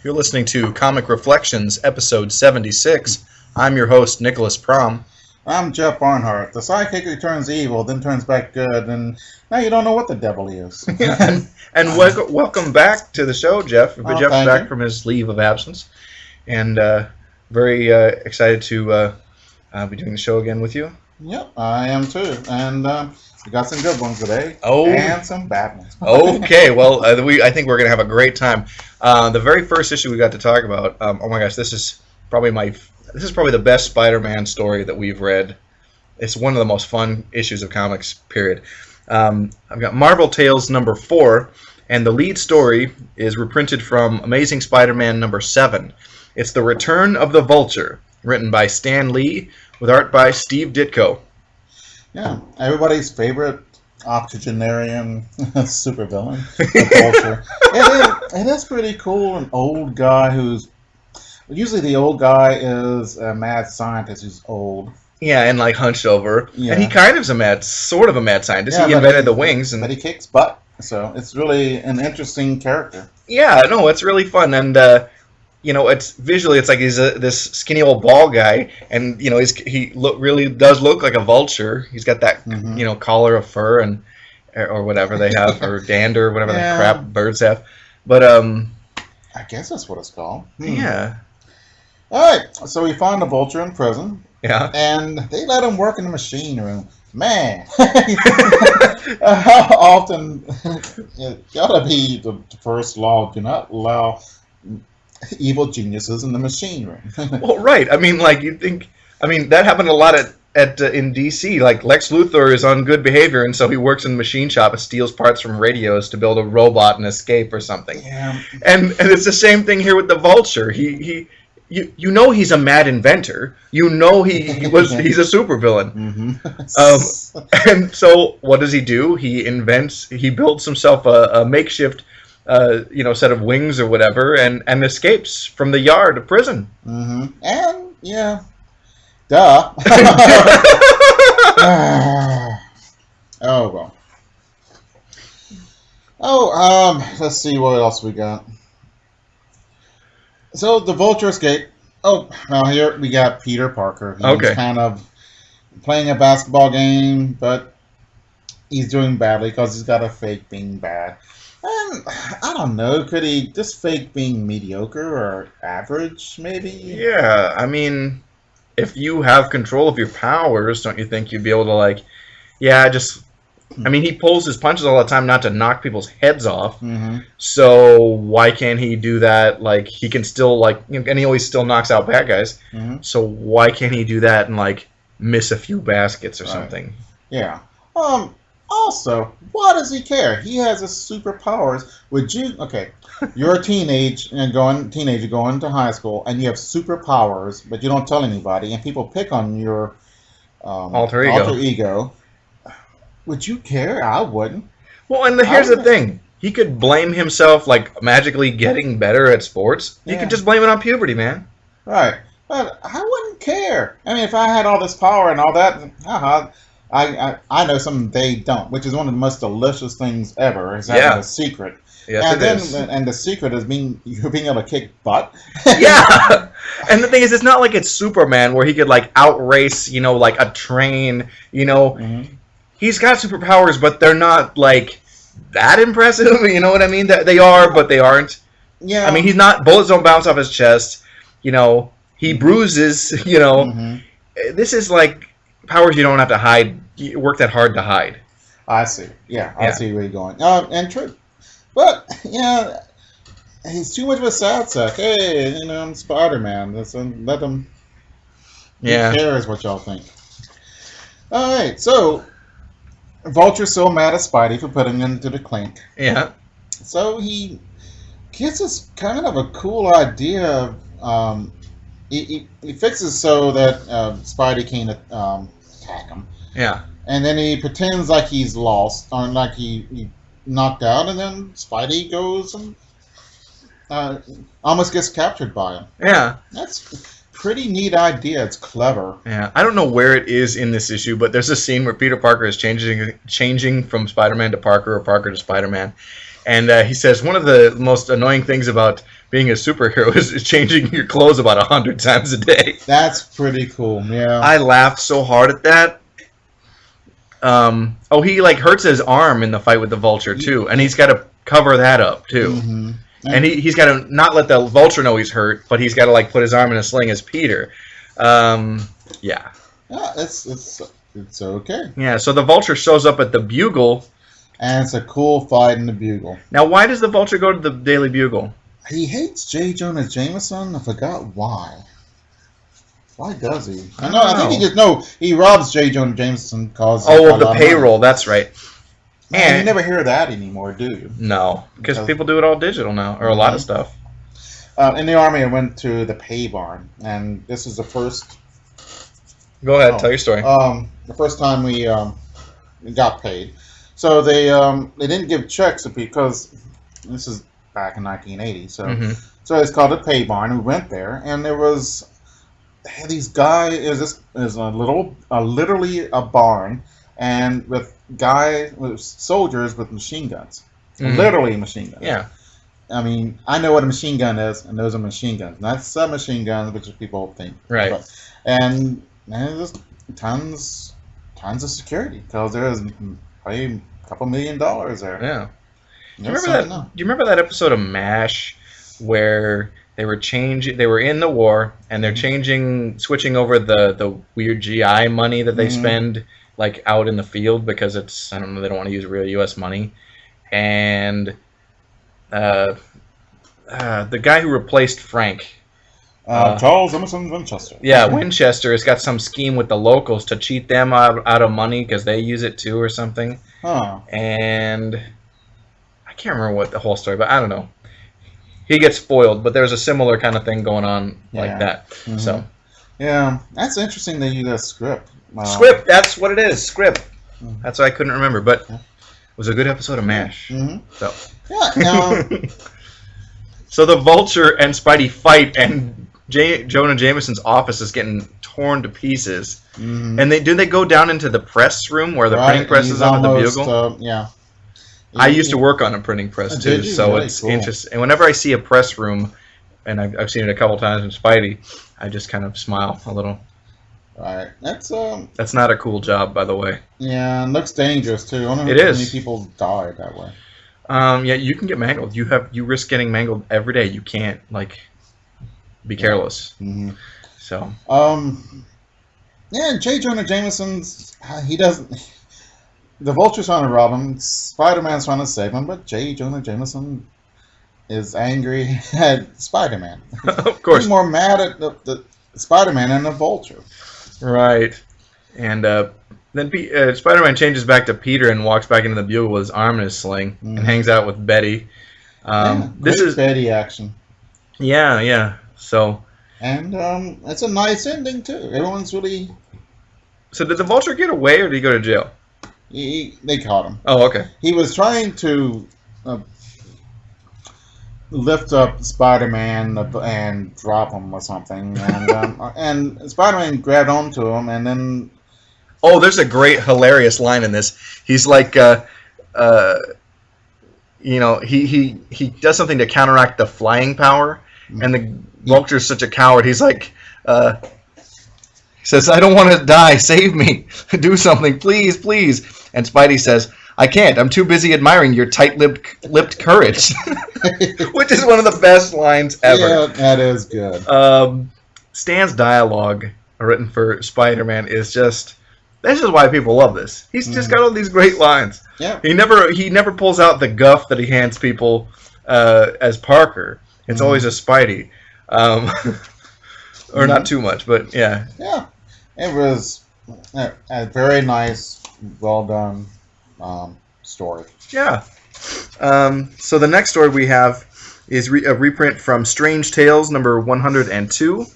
You're listening to Comic Reflections, episode 76. I'm your host, Nicholas Prom. I'm Jeff Barnhart. The sidekick who turns evil, then turns back good, and now you don't know what the devil is. and welcome back to the show, Jeff. Jeff's back from his leave of absence. And very excited to be doing the show again with you. Yep, I am too. And we got some good ones today. Oh. And some bad ones. Okay, well, I think we're going to have a great time. The very first issue we got to talk about, oh my gosh, this is probably the best Spider-Man story that we've read. It's one of the most fun issues of comics, period. I've got Marvel Tales number 4, and the lead story is reprinted from Amazing Spider-Man number 7. It's The Return of the Vulture, written by Stan Lee, with art by Steve Ditko. Yeah, everybody's favorite octogenarian supervillain, the Vulture. It is pretty cool. An old guy usually the old guy is a mad scientist who's old. Yeah, and like hunched over. Yeah. And he kind of is sort of a mad scientist. Yeah, he invented the wings. But he kicks butt. So it's really an interesting character. Yeah, no, it's really fun. And, it's visually, it's like he's this skinny old bald guy. And, he really does look like a vulture. He's got that, collar of fur or whatever they have, or dander, whatever the crap birds have. But, I guess that's what it's called. Yeah. All right, so we find the Vulture in prison. Yeah. And they let him work in the machine room. Man, how often it gotta be the first law: do not allow evil geniuses in the machine room. Well, right. I mean, that happened a lot in DC. Like Lex Luthor is on good behavior, and so he works in the machine shop and steals parts from radios to build a robot and escape or something. Yeah. And it's the same thing here with the Vulture. He's a mad inventor. He's a supervillain. Mm-hmm. And so what does he do? He builds himself a makeshift set of wings or whatever, and escapes from the yard of prison. Mm-hmm. And yeah, duh. Oh well. Let's see what else we got. So the Vulture escaped. Oh, now here we got Peter Parker. He's kind of playing a basketball game, but he's doing badly because he's got a fake being bad. And I don't know, could he just fake being mediocre or average, maybe? Yeah, I mean, if you have control of your powers, don't you think you'd be able to, he pulls his punches all the time not to knock people's heads off. Mm-hmm. So why can't he do that? Like, he can still, and he always still knocks out bad guys. Mm-hmm. So why can't he do that and, miss a few baskets or something? Yeah. Also, why does he care? He has his superpowers. You're a teenager going to high school, and you have superpowers, but you don't tell anybody, and people pick on your alter ego. Would you care? I wouldn't. Well, and here's the thing. He could blame himself, magically getting better at sports. Yeah. He could just blame it on puberty, man. Right. But I wouldn't care. I mean, if I had all this power and all that, I know something they don't, which is one of the most delicious things ever, is having a secret. Yes, and the secret is being able to kick butt. Yeah. And the thing is, it's not like it's Superman where he could, outrace, a train, Mm-hmm. He's got superpowers, but they're not, that impressive. You know what I mean? They are, but they aren't. Yeah. I mean, bullets don't bounce off his chest. He bruises, Mm-hmm. This is powers you don't have to hide. You work that hard to hide. I see. Yeah, I see where you're going. And true. But, he's too much of a sad sack. Hey, I'm Spider-Man. Let him... Yeah. Who cares what y'all think? All right, so... Vulture's so mad at Spidey for putting him into the clink. Yeah. So he gets this kind of a cool idea. He fixes so that Spidey can't attack him. Yeah. And then he pretends like he's lost, or like he knocked out, and then Spidey goes and almost gets captured by him. Yeah. That's pretty neat idea. It's clever. Yeah, I don't know where it is in this issue, but there's a scene where Peter Parker is changing from Spider-Man to Parker or Parker to Spider-Man. And he says, one of the most annoying things about being a superhero is changing your clothes about 100 times a day. That's pretty cool. Yeah. I laughed so hard at that. He like hurts his arm in the fight with the Vulture too, and he's got to cover that up too. Mm-hmm. And he's got to not let the Vulture know he's hurt, but he's got to like put his arm in a sling as Peter. Yeah. Yeah, it's okay. Yeah. So the Vulture shows up at the Bugle, and it's a cool fight in the Bugle. Now, why does the Vulture go to the Daily Bugle? He hates J. Jonah Jameson. I forgot why. Why does he? I think he just he robs J. Jonah Jameson because of the payroll. That's right. And you never hear that anymore, do you? No, because people do it all digital now, or a lot of stuff. In the Army, I went to the pay barn, and this is the first. Go ahead, tell your story. The first time we got paid, so they didn't give checks because this is back in 1980. So so it's called a pay barn. We went there, and there was these guys. Is literally a barn, and with soldiers with machine guns, literally machine guns. Yeah. I mean, I know what a machine gun is, and those are machine guns, not submachine guns, which people think. Right. And there's tons of security because there's probably a couple $1 million there. Yeah. Do you remember that episode of MASH where they were in the war and they're switching over the weird GI money that they spend like out in the field because it's, I don't know, they don't want to use real U.S. money, and the guy who replaced Frank, Charles Emerson Winchester. Yeah, Winchester has got some scheme with the locals to cheat them out of money because they use it too or something. Huh. And I can't remember what the whole story, but I don't know. He gets spoiled, but there's a similar kind of thing going on like that. Mm-hmm. So. Yeah, that's interesting that you got script. Script, that's what it is. Script. That's what I couldn't remember, but it was a good episode of MASH. So. Yeah. So the Vulture and Spidey fight, and Jonah Jameson's office is getting torn to pieces. And they go down into the press room where the printing press is on at the Bugle. Yeah. I used to work on a printing press too, so really it's cool. interesting. And whenever I see a press room, and I've seen it a couple times in Spidey, I just kind of smile a little. Right. That's not a cool job, by the way. Yeah, and looks dangerous too. I don't know how many people die that way. Yeah, you can get mangled. You risk getting mangled every day. You can't be careless. Mm-hmm. So. Yeah, and J. Jonah Jameson's he doesn't. The Vulture's trying to rob him. Spider-Man's trying to save him, but J. Jonah Jameson is angry at Spider-Man. Of course. He's more mad at the Spider-Man than the Vulture. Right. And then Spider-Man changes back to Peter and walks back into the Bugle with his arm in his sling and hangs out with Betty. This is Betty action. Yeah. So. And it's a nice ending too. Everyone's really. So did the Vulture get away or did he go to jail? They caught him. Oh, okay. He was trying to lift up Spider-Man and drop him or something, and and Spider-Man grabbed onto him, and then. Oh, there's a great, hilarious line in this. He's like, he does something to counteract the flying power, and the Vulture's such a coward. He's like, he says, "I don't want to die. Save me. Do something, please, please." And Spidey says, "I can't. I'm too busy admiring your tight-lipped courage," which is one of the best lines ever. Yeah, that is good. Stan's dialogue written for Spider-Man is just. This is why people love this. He's just got all these great lines. Yeah. He never pulls out the guff that he hands people as Parker. It's always a Spidey. Or not too much, but yeah. Yeah. It was a very nice, well done story. Yeah. So the next story we have is a reprint from Strange Tales number 102.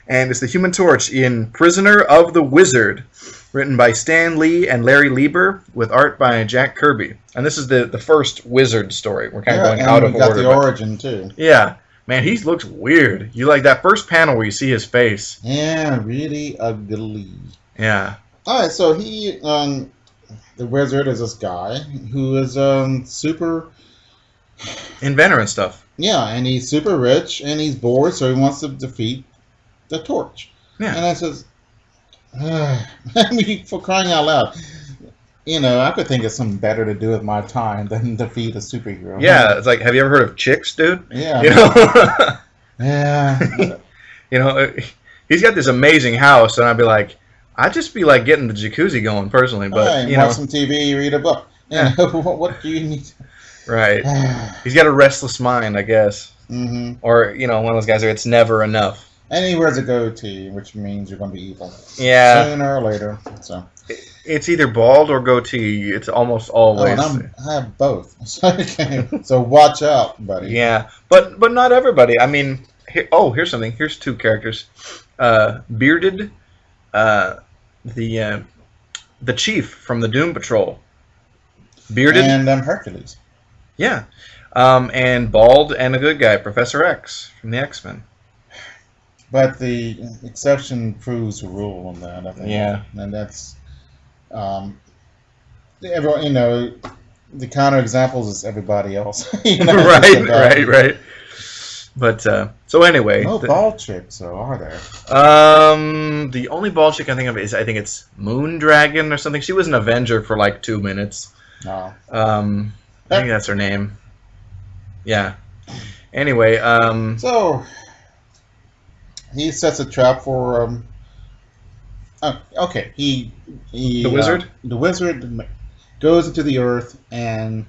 And it's the Human Torch in Prisoner of the Wizard, written by Stan Lee and Larry Lieber, with art by Jack Kirby. And this is the first Wizard story. We're kind of going out of order. Got the origin, too. Yeah. Man, he looks weird. You like that first panel where you see his face. Yeah, really ugly. Yeah. All right, so the Wizard is this guy who is super... inventor and stuff. Yeah, and he's super rich, and he's bored, so he wants to defeat the Torch. Yeah. And I says, I mean, for crying out loud, I could think of something better to do with my time than defeat a superhero. Yeah, it's like, have you ever heard of chicks, dude? Yeah. You know? Yeah. You know, he's got this amazing house, and I'd be like, I'd just be like getting the jacuzzi going personally, but watch some TV, read a book. Yeah. What do you need? Right. He's got a restless mind, I guess. Mm-hmm. Or, one of those guys where it's never enough. And he wears a goatee, which means you're going to be evil. Yeah. Sooner or later. So. It's either bald or goatee. It's almost always. I have both. So watch out, buddy. Yeah, but not everybody. I mean, here's something. Here's two characters. Bearded, the chief from the Doom Patrol. Bearded. And Hercules. Yeah. And bald and a good guy, Professor X from the X-Men. But the exception proves the rule on that, I think. Yeah. And that's everyone, the counter examples is everybody else. Right. But so anyway, no bald chicks, though, are there? The only bald chick I think of is I think it's Moondragon or something. She was an Avenger for like 2 minutes. Oh. I think that's her name. Yeah. Anyway, so he sets a trap for okay. He the wizard. The wizard goes into the earth and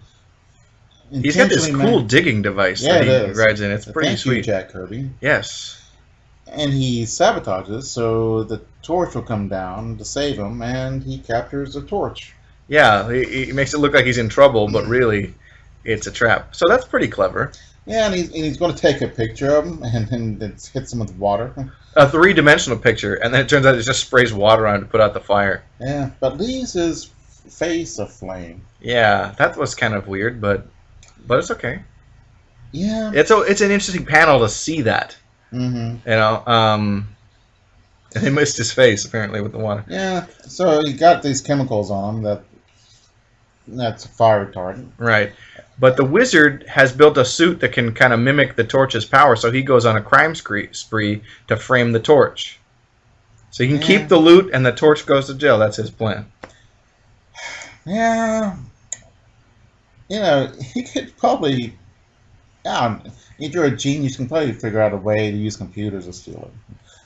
he's got this cool digging device that he rides in. It's pretty sweet. You, Jack Kirby. Yes. And he sabotages so the torch will come down to save him, and he captures the torch. Yeah, he makes it look like he's in trouble, but really, it's a trap. So that's pretty clever. Yeah, and he's going to take a picture of him, and it hits him with water. A 3-dimensional picture, and then it turns out it just sprays water on him to put out the fire. Yeah, but leaves his face aflame. Yeah, that was kind of weird, but it's okay. Yeah. It's an interesting panel to see that. Mm-hmm. And he missed his face, apparently, with the water. Yeah, so he got these chemicals on him that's a fire retardant. Right. But the wizard has built a suit that can kind of mimic the torch's power, so he goes on a crime spree to frame the torch. So he can keep the loot, and the torch goes to jail. That's his plan. Yeah. He could probably... if you're a genius, you can probably figure out a way to use computers to steal it.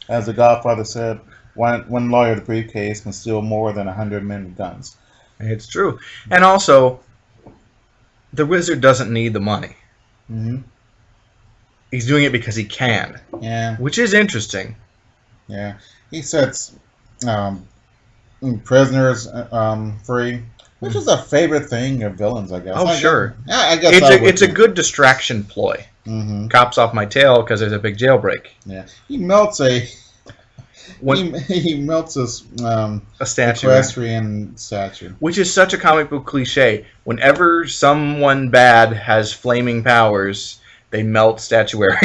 As the Godfather said, one lawyer with a briefcase can steal more than 100 men with guns. It's true. And also, the wizard doesn't need the money. Mm-hmm. He's doing it because he can. Yeah. Which is interesting. Yeah. He sets prisoners free, which is a favorite thing of villains, I guess. Oh, sure. I guess it's a good distraction ploy. Mm-hmm. Cops off my tail because there's a big jailbreak. Yeah. He melts he melts a statue. Equestrian statue. Which is such a comic book cliche. Whenever someone bad has flaming powers, they melt statuary.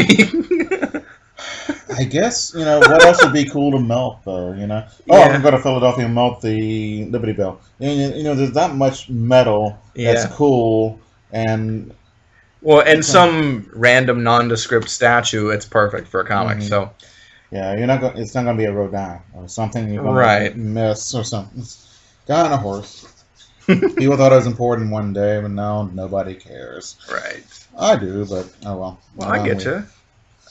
I guess, what else would be cool to melt, though, Oh, I'm going to Philadelphia and melt the Liberty Bell. There's not much metal that's cool and... Well, and some random nondescript statue, it's perfect for a comic, so... Yeah, it's not going to be a Rodin or something you're going to miss or something. Guy on a horse. People thought it was important one day, but now nobody cares. Right. I do, but oh well. Well, I get you.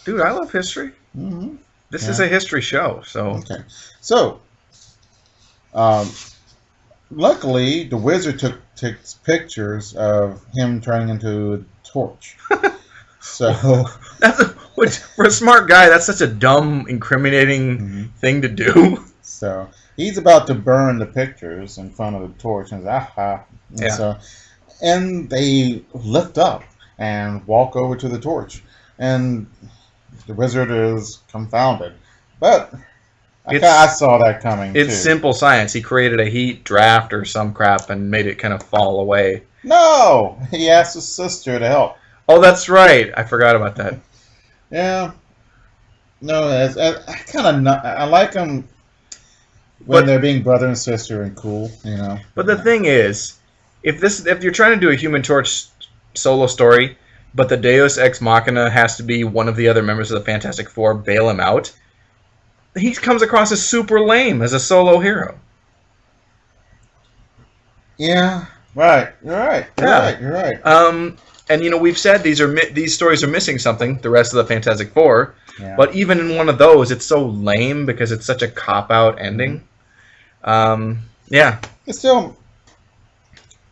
Dude, I love history. Mm-hmm. This is a history show, so... Okay. So, luckily, the wizard takes pictures of him turning into a torch. So... For a smart guy, that's such a dumb, incriminating thing to do. So he's about to burn the pictures in front of the torch, and aha! And they lift up and walk over to the torch, and the wizard is confounded. But I saw that coming. It's simple science. He created a heat draft or some crap and made it kind of fall away. No, he asked his sister to help. Oh, that's right. I forgot about that. Yeah. No, I like them when they're being brother and sister and cool, But the thing is, if you're trying to do a Human Torch solo story, but the Deus Ex Machina has to be one of the other members of the Fantastic Four bail him out. He comes across as super lame as a solo hero. Yeah, right. You're right. You're right. And we've said these stories are missing something. The rest of the Fantastic Four, Yeah. but even in one of those, it's so lame because it's such a cop-out ending. Yeah. It's still,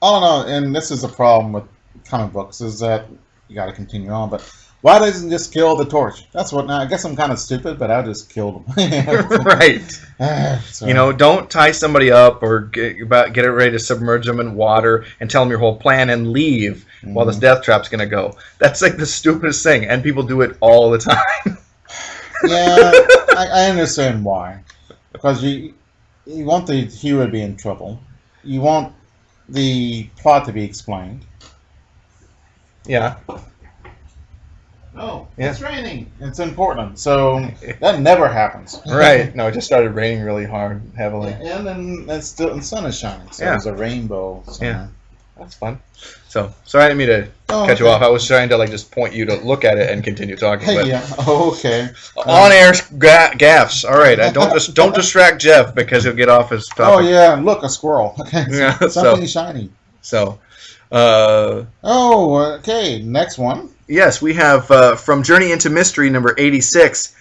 I don't know, and this is a problem with comic books, is that you got to continue on, but why doesn't just kill the Torch? That's what, now I guess I'm kind of stupid, but I'll just kill them. Right. So, Don't tie somebody up or get it ready to submerge them in water and tell them your whole plan and leave while this death trap's going to go. That's like the stupidest thing, and people do it all the time. yeah, I understand why. Because you want the hero to be in trouble. You want the plot to be explained. Yeah. Oh, Yeah. it's raining. It's important. So that never happens. Right. No, it just started raining really hard, heavily. And then it's still the sun is shining. So Yeah. there's a rainbow. Yeah. That's fun. So, sorry I didn't mean to cut you okay. off. I was trying to just point you to look at it and continue talking. But Yeah. Oh, okay. on-air gaffes. All right. Don't distract Jeff because he'll get off his topic. Oh yeah. Look, a squirrel. Okay. Yeah, Something shiny. So, Oh, okay. Next one. yes, we have from Journey into Mystery number 86,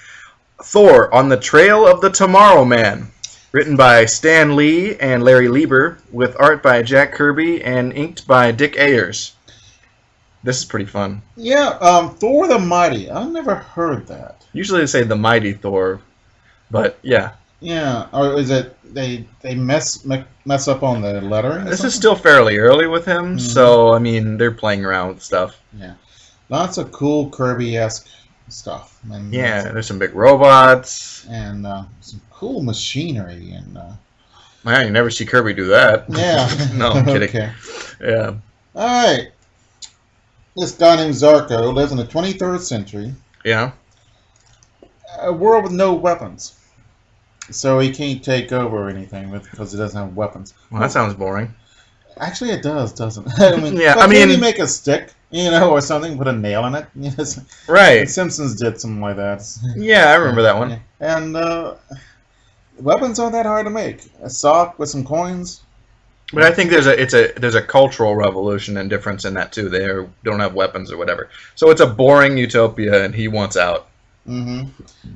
Thor on the Trail of the Tomorrow Man, written by Stan Lee and Larry Lieber, with art by Jack Kirby and inked by Dick Ayers. This is pretty fun. Yeah. Thor the Mighty. I've never heard that. Usually they say the Mighty Thor, but yeah. Yeah. Or is it they mess up on the lettering? This is still fairly early with him, so, I mean, they're playing around with stuff. Yeah. Lots of cool Kirby-esque stuff. And Yeah, there's some big robots. and some cool machinery and Man, you never see Kirby do that. yeah. No, I'm kidding. Okay. Yeah. All right. This guy named Zarko lives in the 23rd century. Yeah. A world with no weapons. So he can't take over anything because he doesn't have weapons. Well, that sounds boring. Actually, it does, doesn't it? I mean, Yeah, but I mean- maybe make a stick, or something, put a nail in it. Yes. Right. Simpsons did something like that. Yeah, I remember that one. And weapons aren't that hard to make. A sock with some coins. But I think there's a cultural revolution and difference in that too. They don't have weapons or whatever. So it's a boring utopia, and he wants out. Mm-hmm.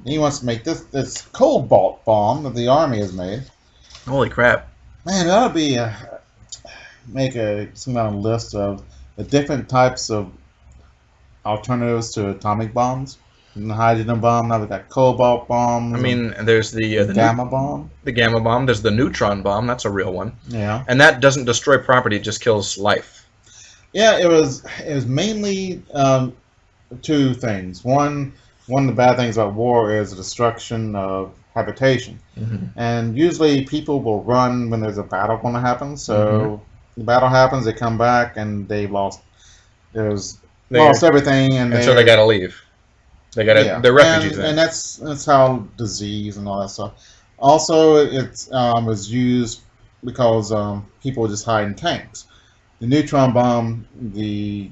He wants to make this cobalt bomb that the army has made. Holy crap! Man, that would be some kind of list of the different types of alternatives to atomic bombs. And the hydrogen bomb. Now we got cobalt bombs. I mean, there's the gamma bomb. The gamma bomb. There's the neutron bomb. That's a real one. Yeah. And that doesn't destroy property; it just kills life. Yeah, it was mainly two things. One of the bad things about war is the destruction of habitation. Mm-hmm. And usually people will run when there's a battle going to happen. So the battle happens, they come back, and they've lost. Lost everything, and so they got to leave. They're refugees. And that's how disease and all that stuff. Also, it was used because people would just hide in tanks. The neutron bomb, the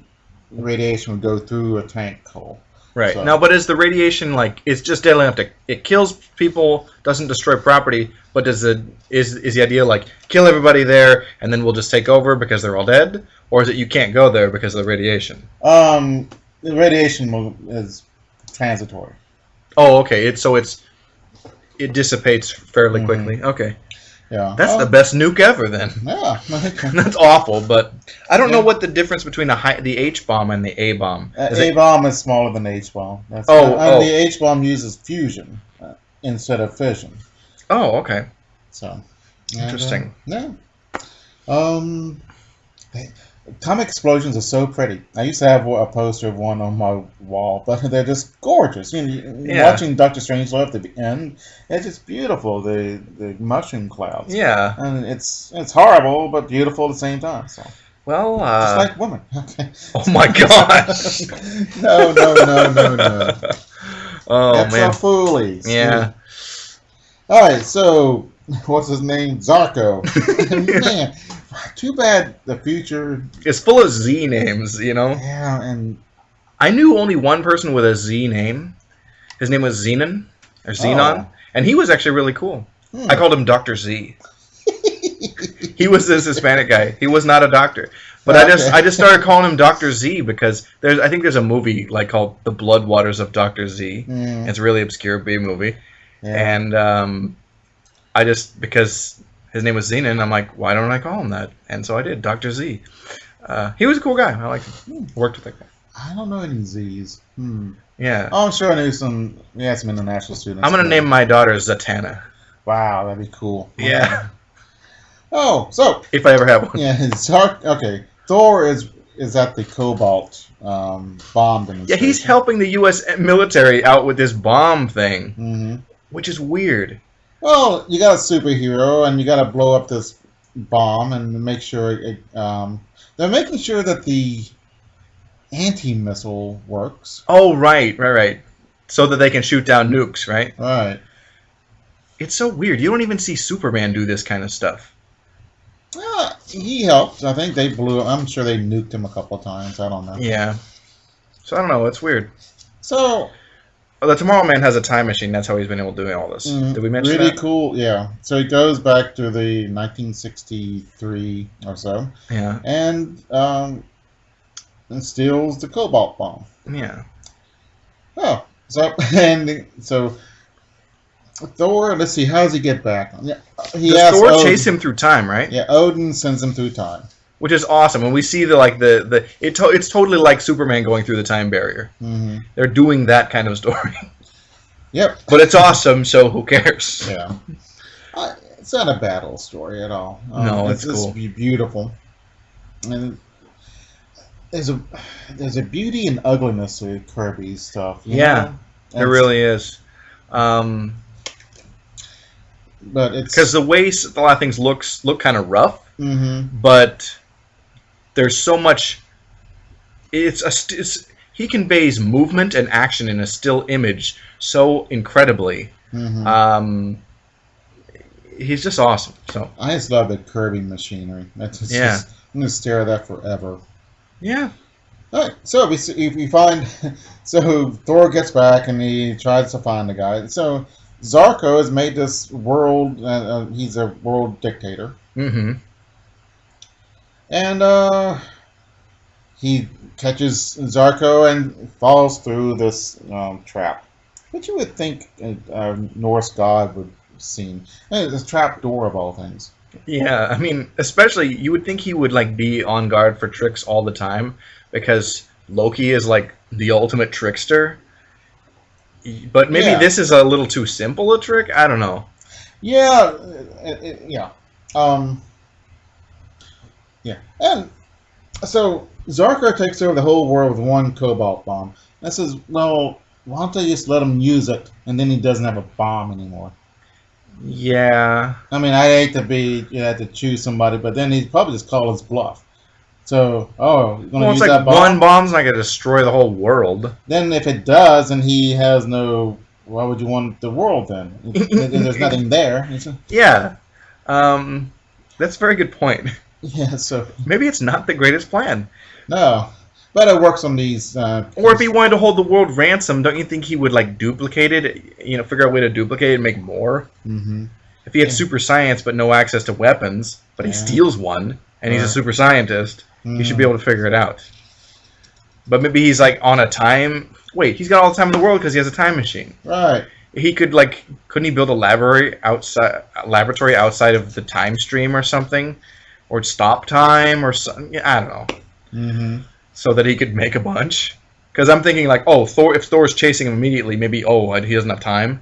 radiation would go through a tank hole. Right. So. Now, but is the radiation it's just deadly enough to it kills people, doesn't destroy property, but is the idea kill everybody there and then we'll just take over because they're all dead, or is it you can't go there because of the radiation? The radiation is transitory. Oh, okay. It dissipates fairly quickly. Okay. Yeah. That's the best nuke ever then. Yeah. That's awful, but I don't know what the difference between the H bomb and the A bomb. A bomb is smaller than H bomb. The H bomb uses fusion instead of fission. Oh, okay. So Interesting. Yeah. Comic explosions are so pretty. I used to have a poster of one on my wall, but they're just gorgeous. Watching Doctor Strangelove at the end, it's just beautiful. The mushroom clouds. Yeah. And it's horrible, but beautiful at the same time. So. Well, just like women. Okay. Oh my gosh. No. Oh That's man. Foolies. Yeah. All right. So, what's his name? Zarko. Man, too bad the future. It's full of Z names, Yeah, and I knew only one person with a Z name. His name was Xenon, or Xenon, and he was actually really cool. I called him Dr. Z. He was this Hispanic guy. He was not a doctor. But I just started calling him Dr. Z because I think there's a movie like called The Blood Waters of Dr. Z. It's a really obscure B movie. Yeah. And because his name was Xenon, I'm like, why don't I call him that? And so I did, Dr. Z. He was a cool guy. I liked him. Worked with that guy. I don't know any Z's. Yeah. Oh, I'm sure I knew some international students. I'm going to name my daughter Zatanna. Wow, that'd be cool. Yeah. Oh, so if I ever have one. Yeah, okay. Thor is at the Cobalt bomb demonstration. Yeah, he's helping the U.S. military out with this bomb thing, which is weird. Well, you got a superhero, and you got to blow up this bomb and make sure it. They're making sure that the anti-missile works. Oh, right. So that they can shoot down nukes, right? Right. It's so weird. You don't even see Superman do this kind of stuff. He helped. I think they blew. I'm sure they nuked him a couple of times. I don't know. Yeah. So I don't know. It's weird. So. The Tomorrow Man has a time machine. That's how he's been able to do all this. Did we mention really that? Cool. Yeah. So he goes back to the 1963 or so. Yeah. And steals the Cobalt bomb. Yeah. Oh. So Thor, let's see, how does he get back? Does Thor chase him through time, right? Yeah, Odin sends him through time. Which is awesome. And we see it's totally like Superman going through the time barrier. They're doing that kind of story. Yep. But it's awesome, so who cares? Yeah. It's not a battle story at all. No, it's cool. It's beautiful. And there's a beauty and ugliness to Kirby's stuff. You know? There really is. But it's because the way a lot of things look kind of rough, but there's so much. He conveys movement and action in a still image so incredibly. He's just awesome. So I just love the Kirby machinery. Just, I'm gonna stare at that forever. Yeah. All right. So we find. So Thor gets back and he tries to find the guy. So Zarko has made this world. He's a world dictator. And he catches Zarko and falls through this trap, which you would think a Norse god would have seen. This trap door of all things. Yeah, I mean, especially you would think he would be on guard for tricks all the time because Loki is the ultimate trickster. But maybe this is a little too simple a trick. I don't know. Yeah, yeah. And so Zarko takes over the whole world with one Cobalt bomb. And says, well, why don't they just let him use it, and then he doesn't have a bomb anymore? Yeah. I mean, I hate to have to choose somebody, but then he'd probably just call his bluff. So, you're going to use that bomb? One bomb's not going to destroy the whole world. Then if it does, and he has no... Why would you want the world then? There's nothing there. Yeah. That's a very good point. Yeah, so... Maybe it's not the greatest plan. No. But it works on these... or if he wanted to hold the world ransom, don't you think he would, duplicate it? Figure out a way to duplicate it and make more? If he had super science but no access to weapons, but he steals one, and he's a super scientist, he should be able to figure it out. But maybe he's, on a time... Wait, he's got all the time in the world because he has a time machine. Right. He could, couldn't he build a laboratory outside of the time stream or something? Or stop time or something? I don't know. So that he could make a bunch. Because I'm thinking, Thor. If Thor's chasing him immediately, maybe, he doesn't have time.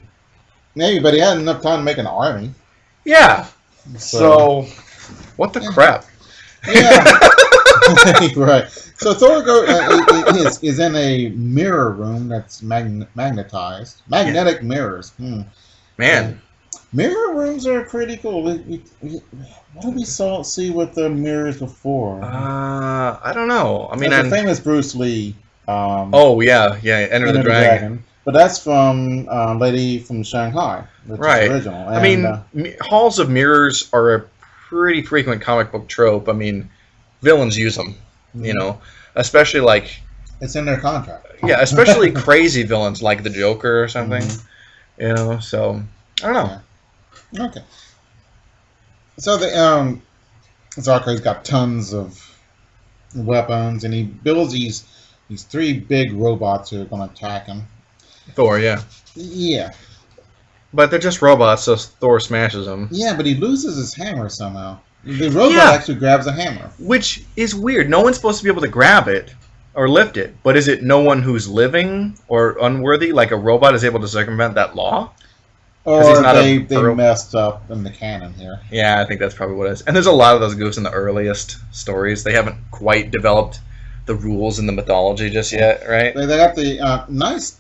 Maybe, but he had enough time to make an army. Yeah. So what the crap? Yeah. Right. So Thor is in a mirror room that's magnetized. Magnetic mirrors. Man. Mirror rooms are pretty cool. What did we see with the mirrors before? I don't know. I mean, the famous Bruce Lee. Enter the Dragon. But that's from Lady from Shanghai, which is original. And, halls of mirrors are a pretty frequent comic book trope. I mean, villains use them, especially It's in their contract. Yeah, especially crazy villains like the Joker or something. So I don't know. Yeah. Okay. So the Stalker's got tons of weapons, and he builds these 3 big robots who are going to attack him. Thor, yeah. Yeah. But they're just robots, so Thor smashes them. Yeah, but he loses his hammer somehow. The robot actually grabs a hammer. Which is weird. No one's supposed to be able to grab it or lift it. But is it no one who's living or unworthy, like a robot, is able to circumvent that law? Or they messed up in the canon here. Yeah, I think that's probably what it is. And there's a lot of those goofs in the earliest stories. They haven't quite developed the rules in the mythology just yet, right? They got the nice...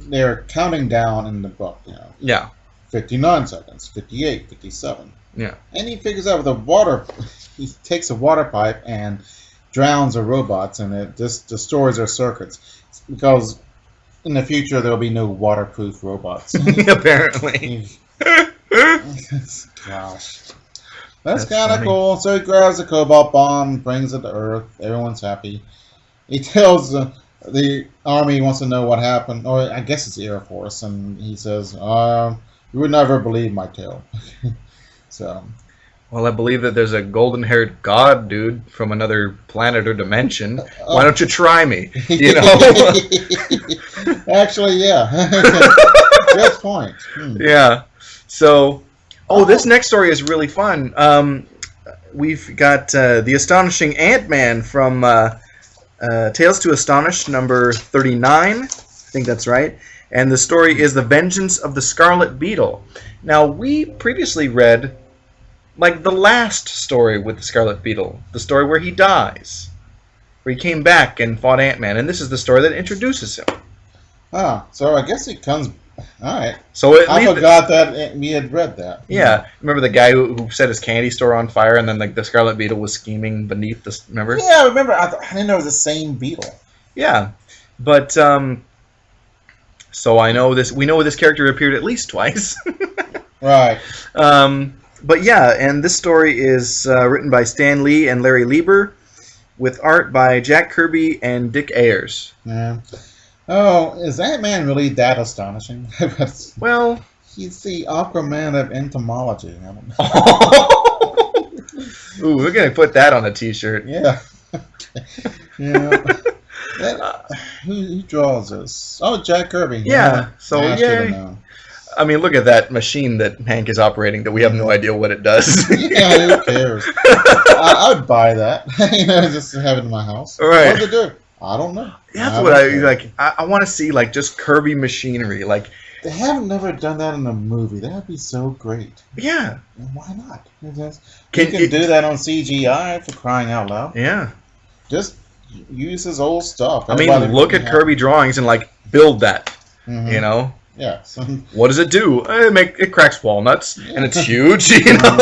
they're counting down in the book, Yeah. 59 seconds, 58, 57. Yeah. And he figures out with a water... He takes a water pipe and drowns the robots, and it just destroys their circuits. Because in the future, there'll be no waterproof robots. Apparently. Gosh. That's kind of cool. So he grabs the cobalt bomb, brings it to Earth. Everyone's happy. He tells the army he wants to know what happened. Or I guess it's the Air Force. And he says, you would never believe my tale. So... Well, I believe that there's a golden-haired god dude from another planet or dimension. Why don't you try me? You know? Actually, yeah. Good point. Yeah. So, this next story is really fun. We've got the astonishing Ant-Man from Tales to Astonish, number 39. I think that's right. And the story is The Vengeance of the Scarlet Beetle. Now, we previously read... like the last story with the Scarlet Beetle, the story where he dies, where he came back and fought Ant-Man, and this is the story that introduces him. So I guess he comes... Alright. So I forgot that we had read that. Yeah. Remember the guy who set his candy store on fire, and then the Scarlet Beetle was scheming beneath the... Remember? Yeah, I remember. I didn't know it was the same beetle. Yeah. But, so I know this... We know this character appeared at least twice. Right. But yeah, and this story is written by Stan Lee and Larry Lieber, with art by Jack Kirby and Dick Ayers. Yeah. Oh, is Ant-Man really that astonishing? Well... He's the Aquaman of entomology. I don't know. Ooh, we're going to put that on a t-shirt. Yeah. Yeah. Who draws this? Oh, Jack Kirby. Yeah. So, yeah. I mean, look at that machine that Hank is operating that we have no idea what it does. Yeah, who cares? I would buy that. Just to have it in my house. All right. What does it do? I don't know. That's what I like. I want to see like just Kirby machinery. Like they have never done that in a movie. That would be so great. Yeah. And why not? You can do that on CGI for crying out loud. Yeah. Just use his old stuff. I mean, look at Kirby drawings and like build that. You know. Yeah. What does it do? It cracks walnuts, and it's huge. You know,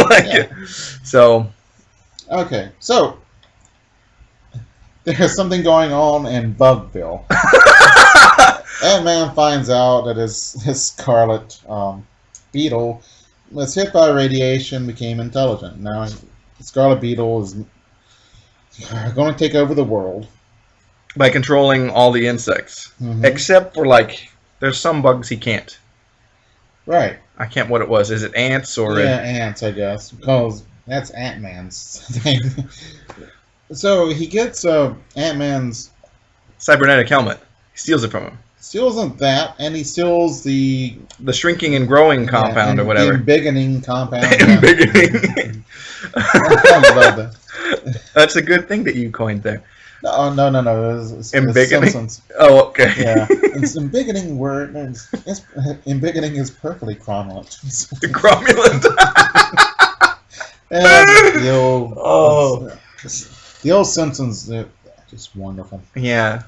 so. Okay, so there's something going on in Bugville. Ant-Man finds out that his Scarlet Beetle was hit by radiation, became intelligent. Now, Scarlet Beetle is going to take over the world by controlling all the insects, except for like. There's some bugs he can't. Right. I can't what it was. Is it ants or... Yeah, ants, I guess. Because that's Ant-Man's thing. So he gets Ant-Man's... cybernetic helmet. He steals it from him. Steals that, and he steals the... the shrinking and growing compound or whatever. The embiggening compound. Embiggening. That's a good thing that you coined there. No. It's embiggening? Oh, okay. Yeah. It's embiggening word. Embiggening is perfectly cromulent. Cromulent. And the old Simpsons, they're just wonderful. Yeah.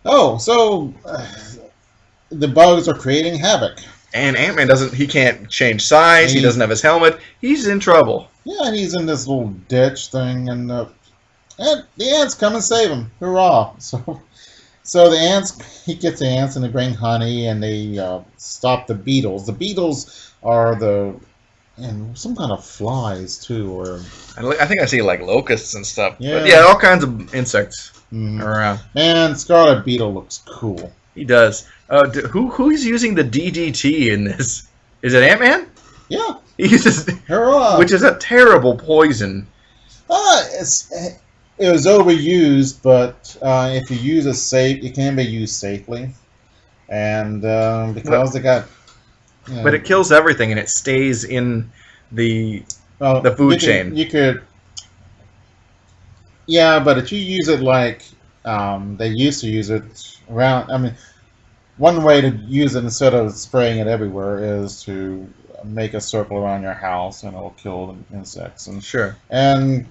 Oh, so the bugs are creating havoc. And Ant-Man he can't change size, he doesn't have his helmet, he's in trouble. Yeah, and he's in this little ditch thing, and the ants come and save him. Hurrah! So the ants, he gets the ants and they bring honey and they stop the beetles. The beetles are the and some kind of flies too, or I think I see like locusts and stuff. yeah, But yeah, all kinds of insects mm-hmm. are around. Man, Scarlet Beetle looks cool. He does. Who's using the DDT in this? Is it Ant-Man? Yeah. He uses, Hurrah! which is a terrible poison. It was overused, but if you use it can be used safely, and because they got. But it kills everything, and it stays in the food chain. You could. Yeah, but if you use it like they used to use it around, I mean, one way to use it instead of spraying it everywhere is to make a circle around your house, and it'll kill the insects. And sure. And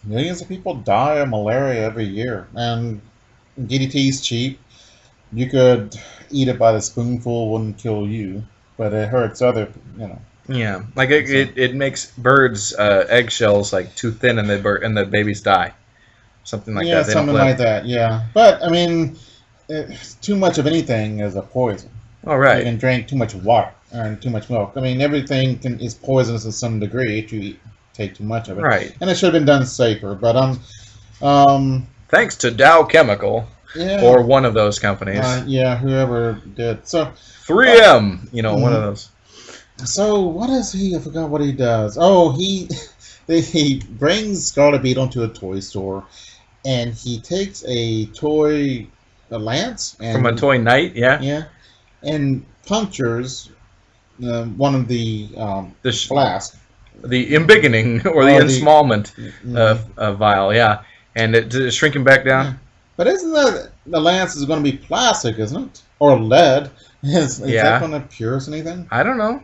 millions of people die of malaria every year, and DDT is cheap. You could eat it by the spoonful, wouldn't kill you, but it hurts other. Yeah, like it makes birds' eggshells like too thin, and the babies die. Something like that. Yeah, something like that. Yeah, but I mean, too much of anything is a poison. All right. You can drink too much water and too much milk. I mean, everything is poisonous to some degree if you take too much of it. Right. And it should have been done safer, but thanks to Dow Chemical. Yeah. Or one of those companies. Yeah, whoever did. So 3M, one of those. So what is he? I forgot what he does. Oh, he brings Scarlet Beetle into a toy store, and he takes a lance from a toy knight, yeah, and punctures one of the flask, the embiggening or the ensmallment vial, yeah, and it's shrinking back down. Yeah. But isn't the lance is going to be plastic, isn't it? Or lead? Is that going to pierce anything? I don't know.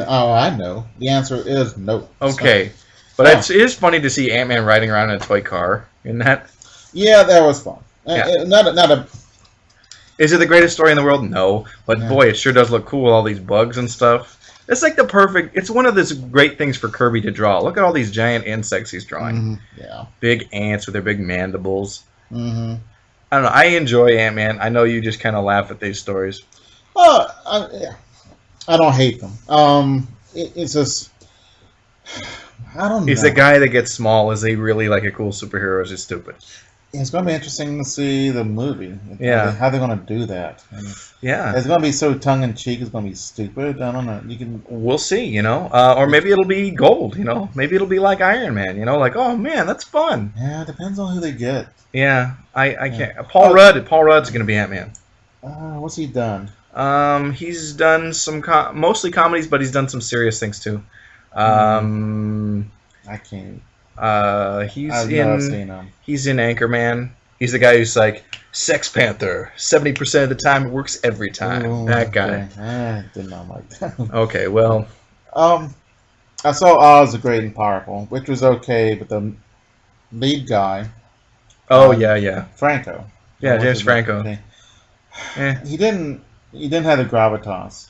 Oh, I know. The answer is no. Okay. But it is funny to see Ant-Man riding around in a toy car. Isn't that? Yeah, that was fun. Yeah. Not a... Is it the greatest story in the world? No. But boy, it sure does look cool with all these bugs and stuff. It's like it's one of those great things for Kirby to draw. Look at all these giant insects he's drawing. Mm-hmm. Yeah. Big ants with their big mandibles. Mm-hmm. I don't know. I enjoy Ant-Man. I know you just kind of laugh at these stories. I don't hate them. It's just I don't know. He's the guy that gets small. Is he really like a cool superhero? Or is he stupid? It's going to be interesting to see the movie. Yeah. How they're going to do that. Yeah. It's going to be so tongue-in-cheek. It's going to be stupid. I don't know. We'll see, Or maybe it'll be gold, Maybe it'll be like Iron Man, like, oh, man, that's fun. Yeah, it depends on who they get. Yeah, I can't. Paul Rudd's going to be Ant-Man. What's he done? He's done some mostly comedies, but he's done some serious things, too. I can't. He's in Anchorman. He's the guy who's like Sex Panther. 70% of the time, it works every time. Ooh, that guy. Okay. I did not like that. Okay, well. I saw Oz the Great and Powerful, which was okay, but the lead guy. Oh yeah. Franco. Yeah, James Franco. He didn't have the gravitas.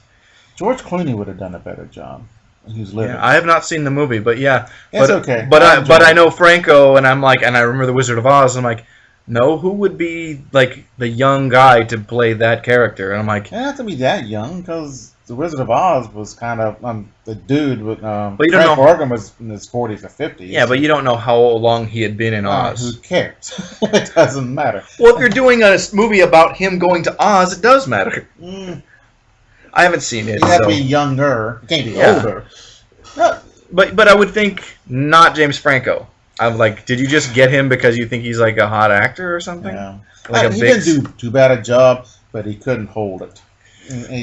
George Clooney would have done a better job. He was living. Yeah, I have not seen the movie, but yeah, it's okay. But I know Franco, and I remember The Wizard of Oz. And I'm like, no, who would be like the young guy to play that character? And I'm like, it doesn't have to be that young because The Wizard of Oz was kind of the dude with. But you don't know. Frank was in his 40s or 50s. Yeah, but you don't know how long he had been in Oz. Who cares? It doesn't matter. Well, if you're doing a movie about him going to Oz, it does matter. I haven't seen it. You have to be younger. You can't be older. But I would think not James Franco. I'm like, did you just get him because you think he's like a hot actor or something? Yeah. Like he didn't do too bad a job, but he couldn't hold it.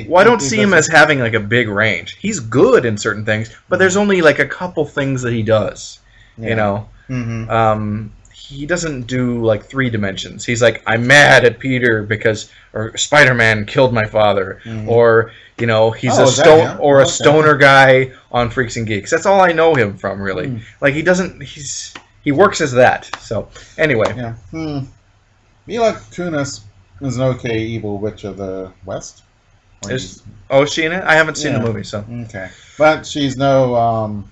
Well, I don't see him as having like a big range. He's good in certain things, but there's only like a couple things that he does. Yeah. Mm-hmm. He doesn't do like 3 dimensions. He's like, I'm mad at Peter or Spider-Man killed my father, or he's a stoner guy on Freaks and Geeks. That's all I know him from, really. Like he works as that. So anyway, yeah. Mila Kunis is an okay evil witch of the West. Is she in it? I haven't seen the movie, so okay, but she's no.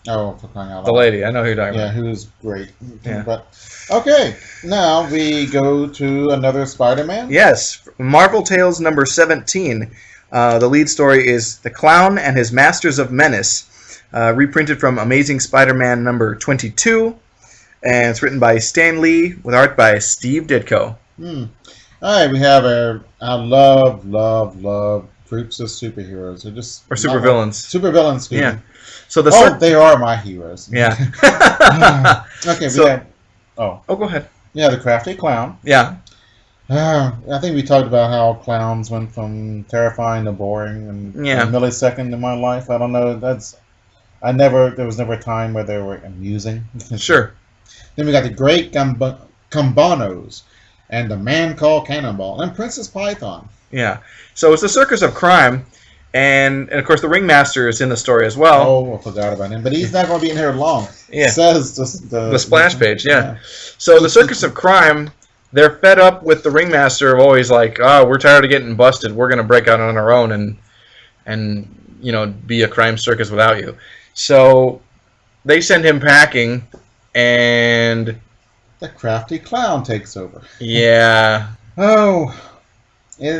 For crying out loud. The lady, I know who you're talking about. Yeah, who's great. Yeah. But okay, now we go to another Spider-Man. Yes, Marvel Tales number 17. The lead story is The Clown and His Masters of Menace, reprinted from Amazing Spider-Man number 22, and it's written by Stan Lee with art by Steve Ditko. All right, we have I love groups of superheroes. They're just or supervillains. Supervillains. Yeah. So they are my heroes. Yeah. Okay. We have. Oh, go ahead. Yeah, the Crafty Clown. Yeah. I think we talked about how clowns went from terrifying to boring in a millisecond in my life. I don't know. There was never a time where they were amusing. Sure. Then we got the Great Gumbanos and the Man Called Cannonball and Princess Python. Yeah. So it's a circus of crime, and of course the Ringmaster is in the story as well. Oh, I forgot about him, but he's not going to be in here long. Yeah. It says the splash page. Yeah. So the circus of crime. They're fed up with the Ringmaster of always like, we're tired of getting busted. We're going to break out on our own and be a crime circus without you. So they send him packing, and the Crafty Clown takes over. Yeah. Oh. But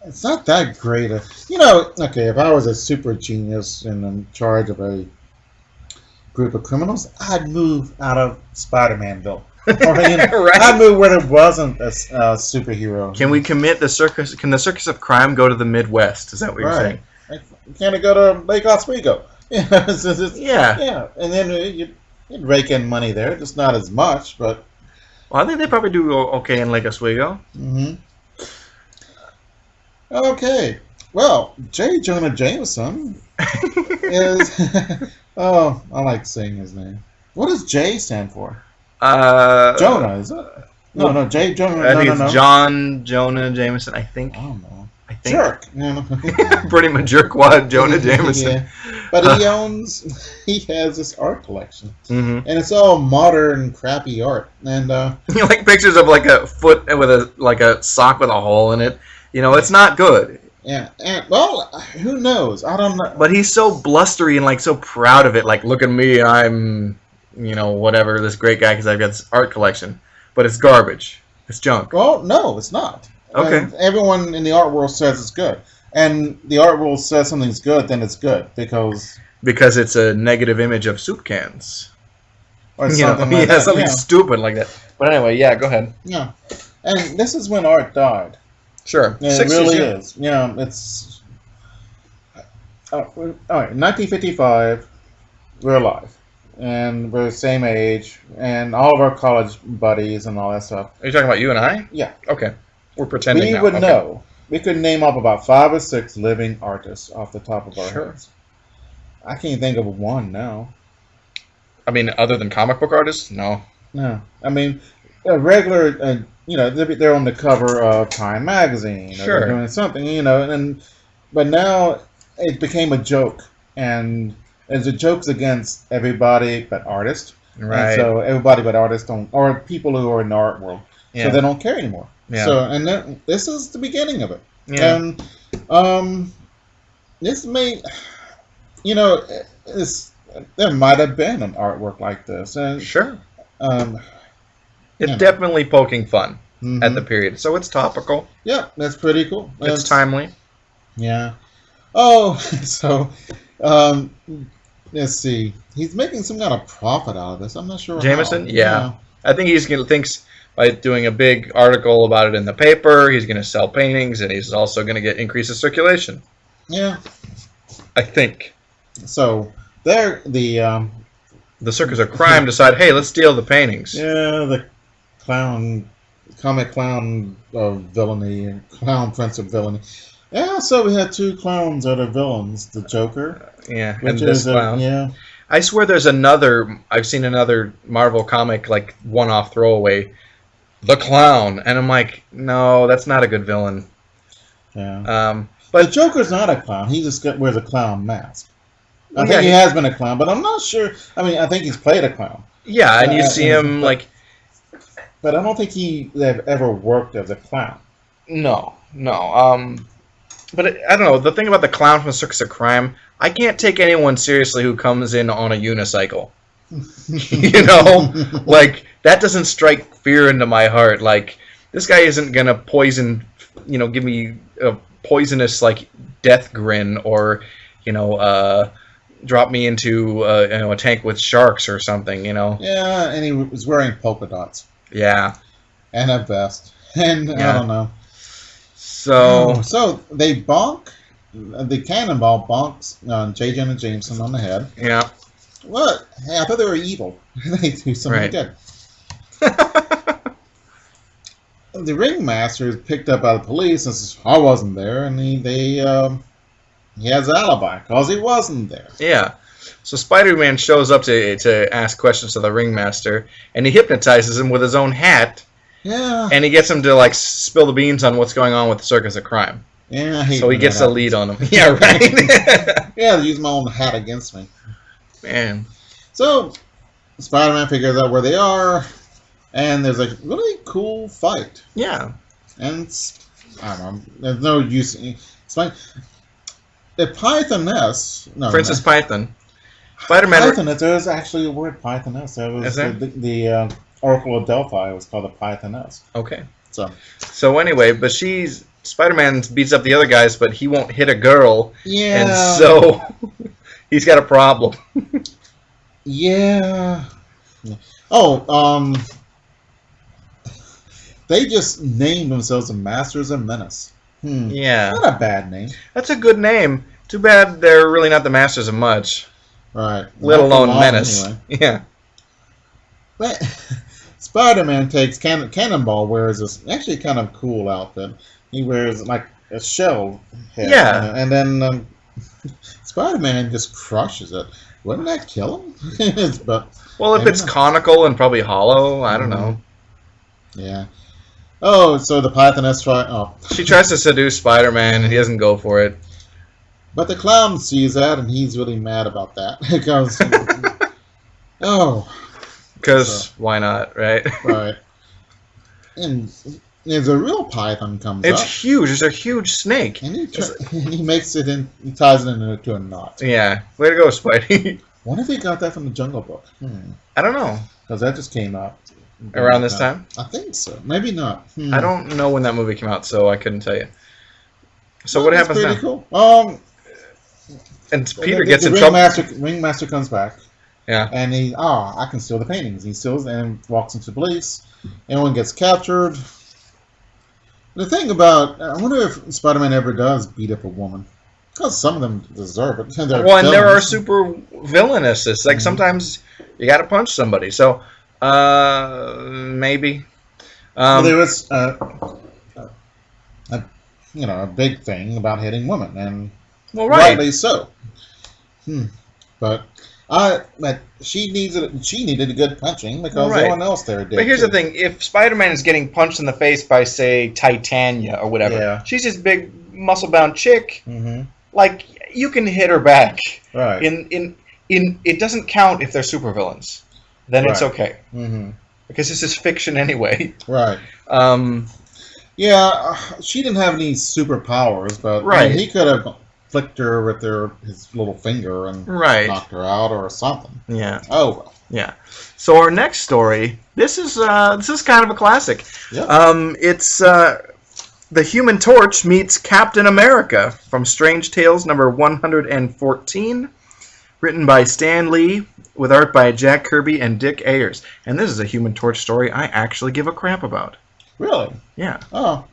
it's not that great. Okay, if I was a super genius and in charge of a group of criminals, I'd move out of Spider-Manville. Right. I'd move where there wasn't a superhero. Can we commit the circus? Can the circus of crime go to the Midwest? Is that what you're saying? Can it go to Lake Oswego? Yeah. And then you'd rake in money there, just not as much, but. Well, I think they probably do okay in Lake Oswego. Mm-hmm. Okay. Well, J. Jonah Jameson is. Oh, I like saying his name. What does J stand for? Jonah, is it? No, J. Jonah. I think it's John Jonah Jameson, I think. I don't know. I think. Jerk. Pretty much jerkwad Jonah Jameson. Yeah. But he has this art collection. Mm-hmm. And it's all modern, crappy art. And you like pictures of like a foot with a sock with a hole in it. It's not good. Yeah, and well, who knows? I don't know. But he's so blustery and like so proud of it. Like, look at me, I'm, whatever, this great guy because I've got this art collection. But it's garbage. It's junk. Well, no, it's not. Okay. Everyone in the art world says it's good, and the art world says something's good, then it's good because it's a negative image of soup cans. Or something like that. Something stupid like that. But anyway, go ahead. Yeah, and this is when art died. Sure. Yeah, it really is. It's... all right, 1955, we're alive. And we're the same age, and all of our college buddies and all that stuff. Are you talking about you and I? Yeah. Okay. We're pretending We would know. We could name off about 5 or 6 living artists off the top of our heads. I can't think of one now. I mean, other than comic book artists? No. No. I mean, a regular... they're on the cover of Time magazine. Sure. They're doing something, but now it became a joke, and it's a joke's against everybody but artists. Right. And so everybody but artists or people who are in the art world. Yeah. So they don't care anymore. Yeah. So this is the beginning of it. Yeah. And this may, there might have been an artwork like this, and sure. It's definitely poking fun at the period. So it's topical. Yeah, that's pretty cool. It's timely. Yeah. Oh, so let's see. He's making some kind of profit out of this. I'm not sure. Jameson? Yeah. I think thinks by doing a big article about it in the paper, he's going to sell paintings, and he's also going to get increase of circulation. Yeah. I think. So the circus of crime decide, hey, let's steal the paintings. Yeah, the comic clown of villainy, clown prince of villainy. Yeah, so we had 2 clowns that are villains. The Joker. Yeah, and this clown. Yeah. I swear I've seen another Marvel comic, like one-off throwaway, the Clown. And I'm like, no, that's not a good villain. Yeah. But the Joker's not a clown. He just wears a clown mask. I think he has been a clown, but I'm not sure. I mean, I think he's played a clown. Yeah, and you see him like... But I don't think he ever worked as a clown. No. But I don't know. The thing about the clown from the Circus of Crime, I can't take anyone seriously who comes in on a unicycle. Like, that doesn't strike fear into my heart. Like, this guy isn't gonna poison, give me a poisonous like death grin or drop me into a tank with sharks or something. Yeah, and he was wearing polka dots. Yeah. And a vest. And I don't know. So they bonk. The cannonball bonks J. Jonah Jameson on the head. Yeah. What? Hey, I thought they were evil. They do something good. The ringmaster is picked up by the police and says, "I wasn't there," and he has an alibi because he wasn't there. Yeah. So Spider-Man shows up to ask questions to the ringmaster, and he hypnotizes him with his own hat. Yeah. And he gets him to spill the beans on what's going on with the Circus of Crime. Yeah, I hate so he gets a lead on him. Yeah, right. Yeah, they use my own hat against me. Man. So Spider-Man figures out where they are, and there's a really cool fight. Yeah. And I don't know. There's no use. It's like the Pythoness. No, Princess Python. Spider-Man. Pythoness. There's actually a word Pythoness. There was the Oracle of Delphi was called the Pythoness. Okay. So anyway, but Spider-Man beats up the other guys, but he won't hit a girl. Yeah. And so he's got a problem. Yeah. Oh, they just named themselves the Masters of Menace. Yeah. Not a bad name. That's a good name. Too bad they're really not the masters of much. Right. Let alone menace. Anyway. Yeah. But Spider-Man takes Cannonball wears this actually kind of cool outfit. He wears like a shell head. Yeah. And then Spider-Man just crushes it. Wouldn't that kill him? Well, if it's conical and probably hollow, I don't know. Yeah. Oh, so the Pythoness She tries to seduce Spider-Man, and he doesn't go for it. But the clown sees that, and he's really mad about that. Because... Because why not, right? Right. And there's a real python comes up. It's huge. It's a huge snake. And he makes it in. He ties it into a knot. Yeah. Way to go, Spidey. Wonder if he got that from the Jungle Book. I don't know. Because that just came out. Around this time? I think so. Maybe not. I don't know when that movie came out, so I couldn't tell you. So what happens now? Cool. And Peter gets in trouble. Ringmaster comes back. Yeah. And I can steal the paintings. He steals and walks into the police. Everyone gets captured. The thing about, I wonder if Spider-Man ever does beat up a woman. Because some of them deserve it. And there are super villainous. It's like sometimes you got to punch somebody. So, maybe. There was, a big thing about hitting women, and rightly so. But she needed a good punching because everyone else there did. But here's the thing: if Spider-Man is getting punched in the face by, say, Titania or whatever, she's this big muscle-bound chick. Like you can hit her back. Right. In it doesn't count if they're supervillains. Then it's okay. Because this is fiction anyway. Right. Yeah, she didn't have any superpowers, but he could have flicked her with his little finger and knocked her out or something. Yeah. Oh well. Yeah. So our next story, this is kind of a classic. Yep. It's The Human Torch meets Captain America from Strange Tales number 114, written by Stan Lee with art by Jack Kirby and Dick Ayers. And this is a Human Torch story I actually give a crap about. Really? Yeah. Oh,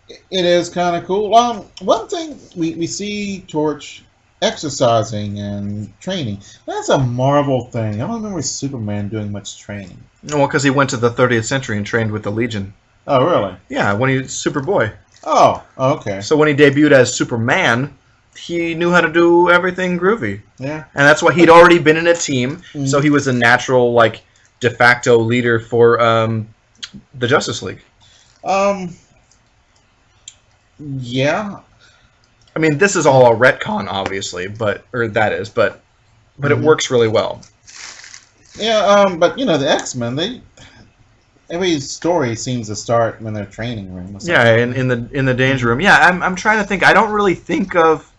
it is kind of cool. One thing we see Torch exercising and training. That's a Marvel thing. I don't remember Superman doing much training. Well, because he went to the 30th century and trained with the Legion. Oh, really? Yeah, when he was Superboy. Oh, okay. So when he debuted as Superman, he knew how to do everything groovy. Yeah. And that's why he'd already been in a team, so he was a natural, like, de facto leader for the Justice League. Yeah. I mean, this is all a retcon, obviously, but it works really well. Yeah, but the X-Men, every story seems to start in their training room. Or something. Yeah, in the danger room. Yeah, I'm trying to think. I don't really think of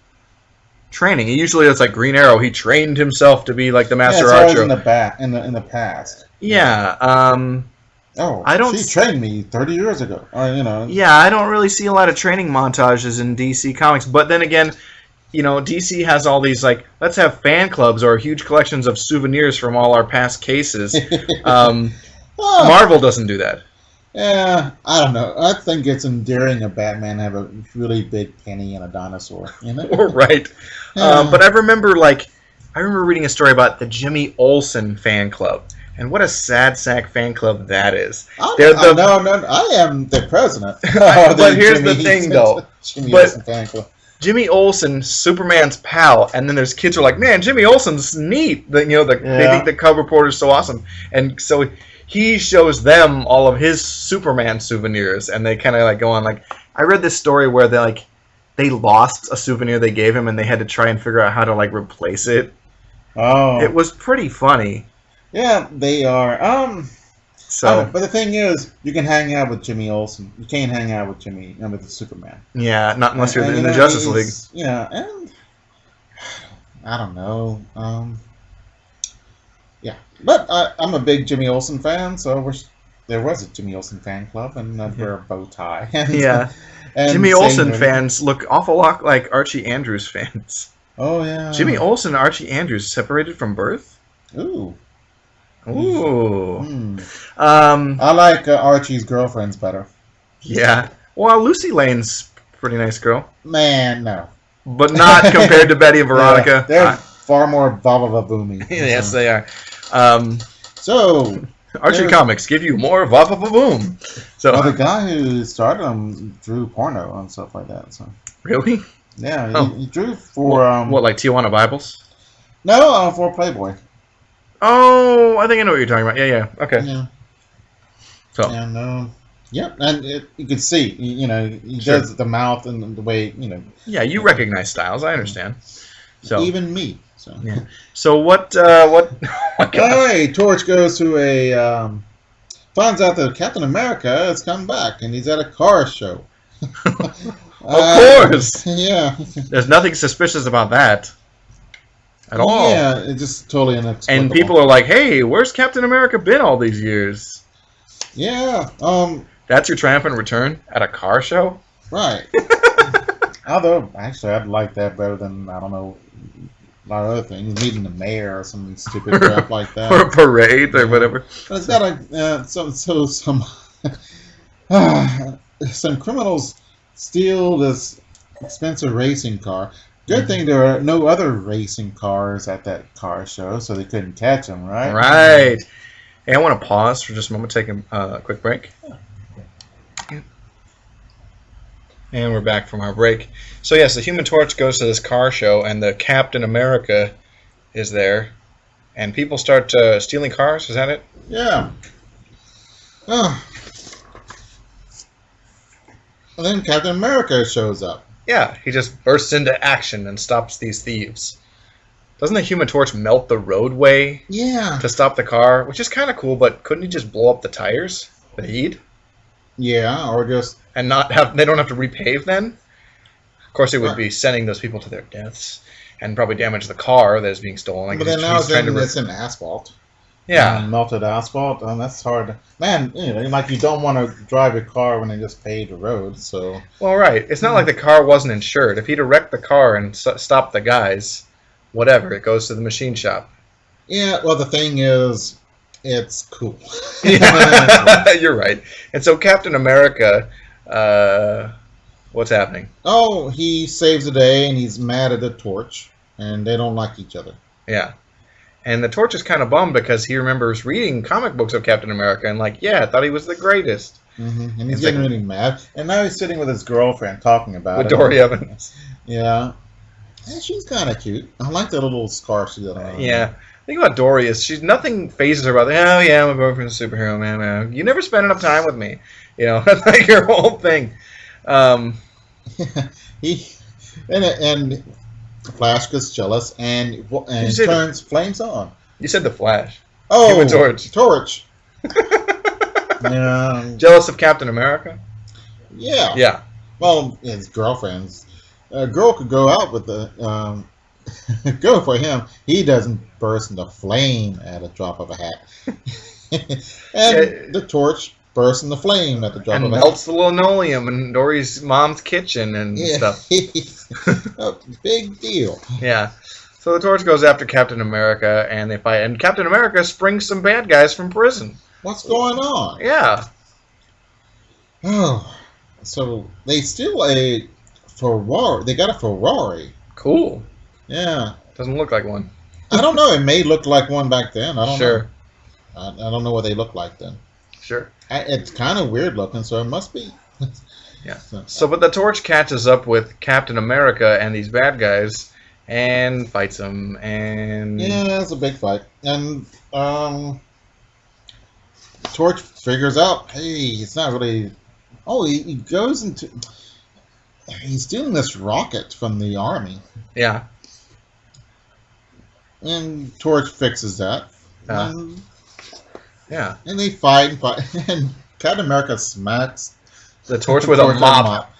training. Usually, it's like Green Arrow. He trained himself to be like the Master Archer. In the past. Yeah. Oh, I don't. she trained me 30 years ago. Yeah, I don't really see a lot of training montages in DC Comics. But then again, DC has all these, like, let's have fan clubs or huge collections of souvenirs from all our past cases. Marvel doesn't do that. Yeah, I don't know. I think it's endearing of Batman to have a really big penny and a dinosaur. Right. But I remember reading a story about the Jimmy Olsen fan club. And what a sad sack fan club that is. No, I am the president. But here's the thing, though. Jimmy Olsen fan club. Jimmy Olsen, Superman's pal, and then there's kids who are like, man, Jimmy Olsen's neat. They think the cub reporter's so awesome. And so he shows them all of his Superman souvenirs, and they kind of like go on like, I read this story where they lost a souvenir they gave him, and they had to try and figure out how to like replace it. Oh. It was pretty funny. Yeah, they are. But the thing is, you can hang out with Jimmy Olsen. You can't hang out with with the Superman. Yeah, not unless you're in the Justice League. Yeah, and I don't know. Yeah, but I'm a big Jimmy Olsen fan, so there was a Jimmy Olsen fan club, and I'd wear a bow tie. Yeah, and Jimmy Olsen fans look awful lot like Archie Andrews fans. Oh yeah, Jimmy Olsen and Archie Andrews separated from birth. Ooh. I like Archie's girlfriends better. Yeah. Well, Lucy Lane's a pretty nice girl. Man, no. But not compared to Betty and Veronica. They're far more boomy. Yes, they are. So Archie Comics give you more boom. So the guy who started them drew porno and stuff like that. So really? Yeah, he drew for what, like Tijuana Bibles? No, for Playboy. Oh, I think I know what you're talking about. Yeah. Okay. Yeah. So. And and you can see, he does the mouth and the way, Yeah, you recognize styles. I understand. So even me. So. Yeah. So what? Hey, Torch goes to finds out that Captain America has come back and he's at a car show. Of course. Yeah. There's nothing suspicious about that. At all. Yeah, it's just totally inexplicable. And people are like, hey, where's Captain America been all these years? Yeah. That's your triumphant return at a car show? Right. Although, actually, I'd like that better than, I don't know, a lot of other things. Meeting the mayor or something stupid crap like that. Or a parade or whatever. But it's got some criminals steal this expensive racing car. Good thing there are no other racing cars at that car show, so they couldn't catch them, right? Right. Hey, I want to pause for just a moment, take a quick break. And we're back from our break. So yes, the Human Torch goes to this car show, and the Captain America is there, and people start stealing cars. Is that it? Yeah. Oh. And then Captain America shows up. Yeah, he just bursts into action and stops these thieves. Doesn't the Human Torch melt the roadway to stop the car? Which is kind of cool, but couldn't he just blow up the tires? The heat? Yeah, or just... And they don't have to repave then? Of course, it would be sending those people to their deaths and probably damage the car that is being stolen. But then now it's in asphalt. Yeah. Melted asphalt, and that's hard. Man, like you don't want to drive a car when they just paved the road, so... Well, right. It's not like the car wasn't insured. If he'd have wrecked the car and stopped the guys, whatever, it goes to the machine shop. Yeah, well, the thing is, it's cool. Yeah. You're right. And so Captain America, what's happening? Oh, he saves the day, and he's mad at the Torch, and they don't like each other. Yeah. And the Torch is kind of bummed because he remembers reading comic books of Captain America and I thought he was the greatest. Mm-hmm. And he's getting really mad. And now he's sitting with his girlfriend talking about it. With Dory Evans. Yeah. And she's kind of cute. I like that little scarf she got on. Yeah. The thing about Dory is nothing phases her about, oh yeah, I'm a boyfriend's a superhero, man. You never spend enough time with me. That's like her whole thing. And Flash gets jealous and turns flames on. You said the Flash. Oh, Human Torch. Torch. Yeah. Jealous of Captain America? Yeah. Yeah. Well, his girlfriends. A girl could go out with the go for him. He doesn't burst into flame at a drop of a hat. And the torch bursts into flame at the drop and of a melts the linoleum in Dory's mom's kitchen and yeah. stuff. Oh, big deal. Yeah. So the torch goes after Captain America, and they fight. And Captain America springs some bad guys from prison. What's going on? Yeah. Oh, so they steal a Ferrari. They got a Ferrari. Cool. Yeah. Doesn't look like one. I don't know. It may look like one back then. I don't know. Sure. I don't know what they look like then. Sure. It's kind of weird looking, so it must be. Yeah. So, but the torch catches up with Captain America and these bad guys and fights them. And yeah, it's a big fight. And Torch figures out, hey, it's not really. Oh, he goes into. He's stealing this rocket from the army. Yeah. And Torch fixes that. And, yeah. And they fight and fight. And Captain America smacks the torch with a mop.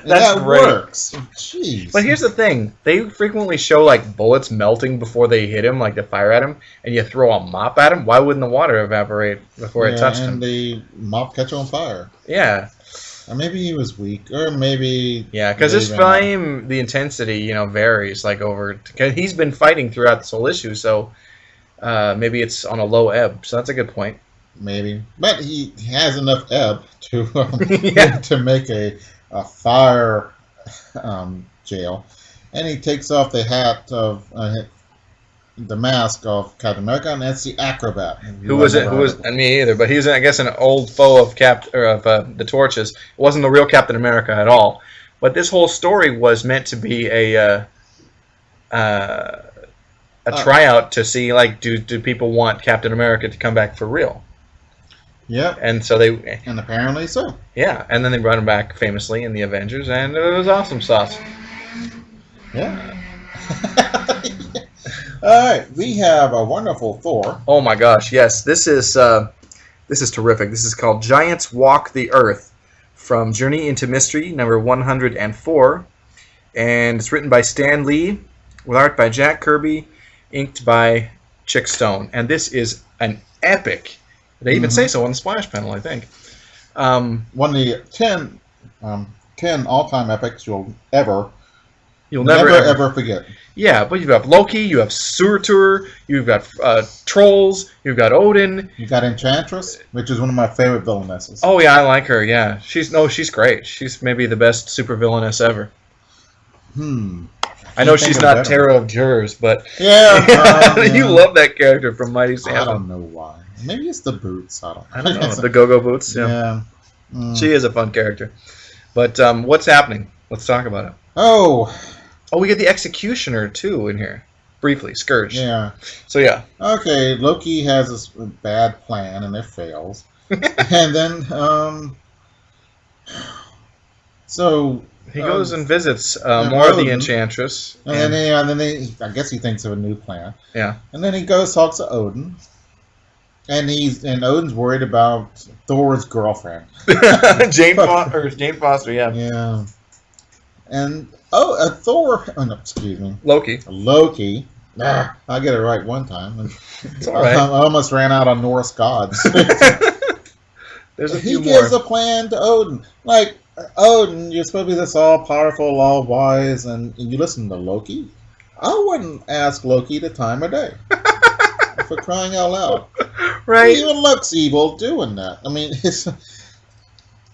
That great. Works. Jeez. But here's the thing. They frequently show like bullets melting before they hit him, like to fire at him, and you throw a mop at him. Why wouldn't the water evaporate before it touched him? And the mop catch on fire. Yeah. Or maybe he was weak, or maybe... Yeah, because his flame, the intensity, varies, like over... Cause he's been fighting throughout this whole issue, so maybe it's on a low ebb. So that's a good point. Maybe. But he has enough ebb to yeah. to make a fire jail. And he takes off the hat of... the mask of Captain America, and that's the acrobat. Who was me either, but he was, I guess, an old foe of the Torches. It wasn't the real Captain America at all. But this whole story was meant to be a tryout to see, like, do people want Captain America to come back for real? Yeah. And apparently so. Yeah, and then they brought him back famously in the Avengers, and it was awesome sauce. Yeah. All right, we have a wonderful Thor. Oh my gosh, yes, this is terrific. This is called Giants Walk the Earth, from Journey into Mystery, number 104, and it's written by Stan Lee, with art by Jack Kirby, inked by Chick Stone, and this is an epic. They even say so on the splash panel, I think. One of the 10 all-time epics you'll never ever forget. Yeah, but you've got Loki, you have Surtur, you've got Trolls, you've got Odin. You've got Enchantress, which is one of my favorite villainesses. Oh yeah, I like her, yeah. She's great. She's maybe the best supervillainess ever. I know she's not Terra of Jurs, but yeah, you love that character from Mighty Samson. I don't know why. Maybe it's the boots. I don't know. The Go-Go Boots, yeah. She is a fun character. But what's happening? Let's talk about it. Oh, we get the Executioner, too, in here. Briefly, Scourge. Yeah. So, yeah. Okay, Loki has this bad plan, and it fails. And then, so... He goes and visits more of the Enchantress. And then I guess he thinks of a new plan. Yeah. And then he goes, talks to Odin. And Odin's worried about Thor's girlfriend. Jane Foster, yeah. Yeah. And... Thor... Oh, no, excuse me. Loki. I get it right one time. It's all right. I almost ran out of Norse gods. There's a few more. He gives a plan to Odin. Like, Odin, you're supposed to be this all-powerful, all-wise, and you listen to Loki. I wouldn't ask Loki the time of day. For crying out loud. Right. He even looks evil doing that. I mean,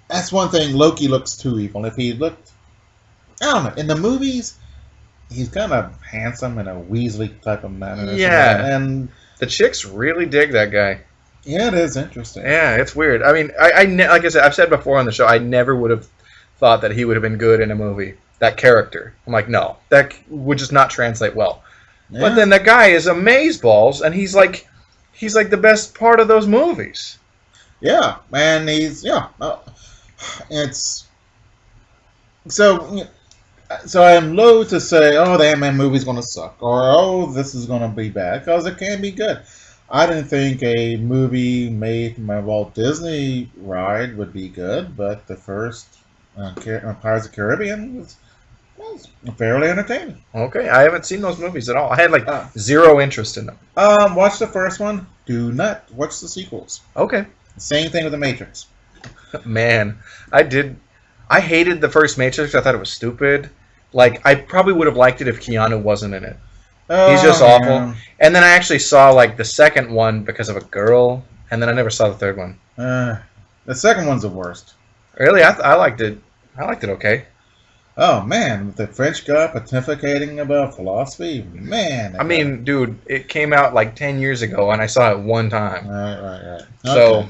that's one thing. Loki looks too evil. If he looked... I don't know. In the movies, he's kind of handsome in a Weasley type of manner. Yeah. And the chicks really dig that guy. Yeah, it is interesting. Yeah, it's weird. I mean, like I said, I've said before on the show, I never would have thought that he would have been good in a movie. That character. I'm like, no. That would just not translate well. Yeah. But then that guy is amazeballs, and he's like the best part of those movies. Yeah, and it's... So I'm loath to say, oh, the Ant-Man movie's going to suck, or, oh, this is going to be bad, because it can be good. I didn't think a movie made from a Walt Disney ride would be good, but the first Pirates of the Caribbean was It's fairly entertaining. Okay, I haven't seen those movies at all. I had like Uh, zero interest in them. Watch the first one. Do not watch the sequels. Okay. Same thing with the Matrix. Man, I did. I hated the first Matrix. I thought it was stupid. Like, I probably would have liked it if Keanu wasn't in it. He's just awful. Yeah. And then I actually saw like the second one because of a girl, and then I never saw the third one. The second one's the worst. Really, I liked it. I liked it okay. Oh man, with the French guy pontificating about philosophy, man. I mean, dude, it came out like 10 years ago, and I saw it one time. Right. Okay. So,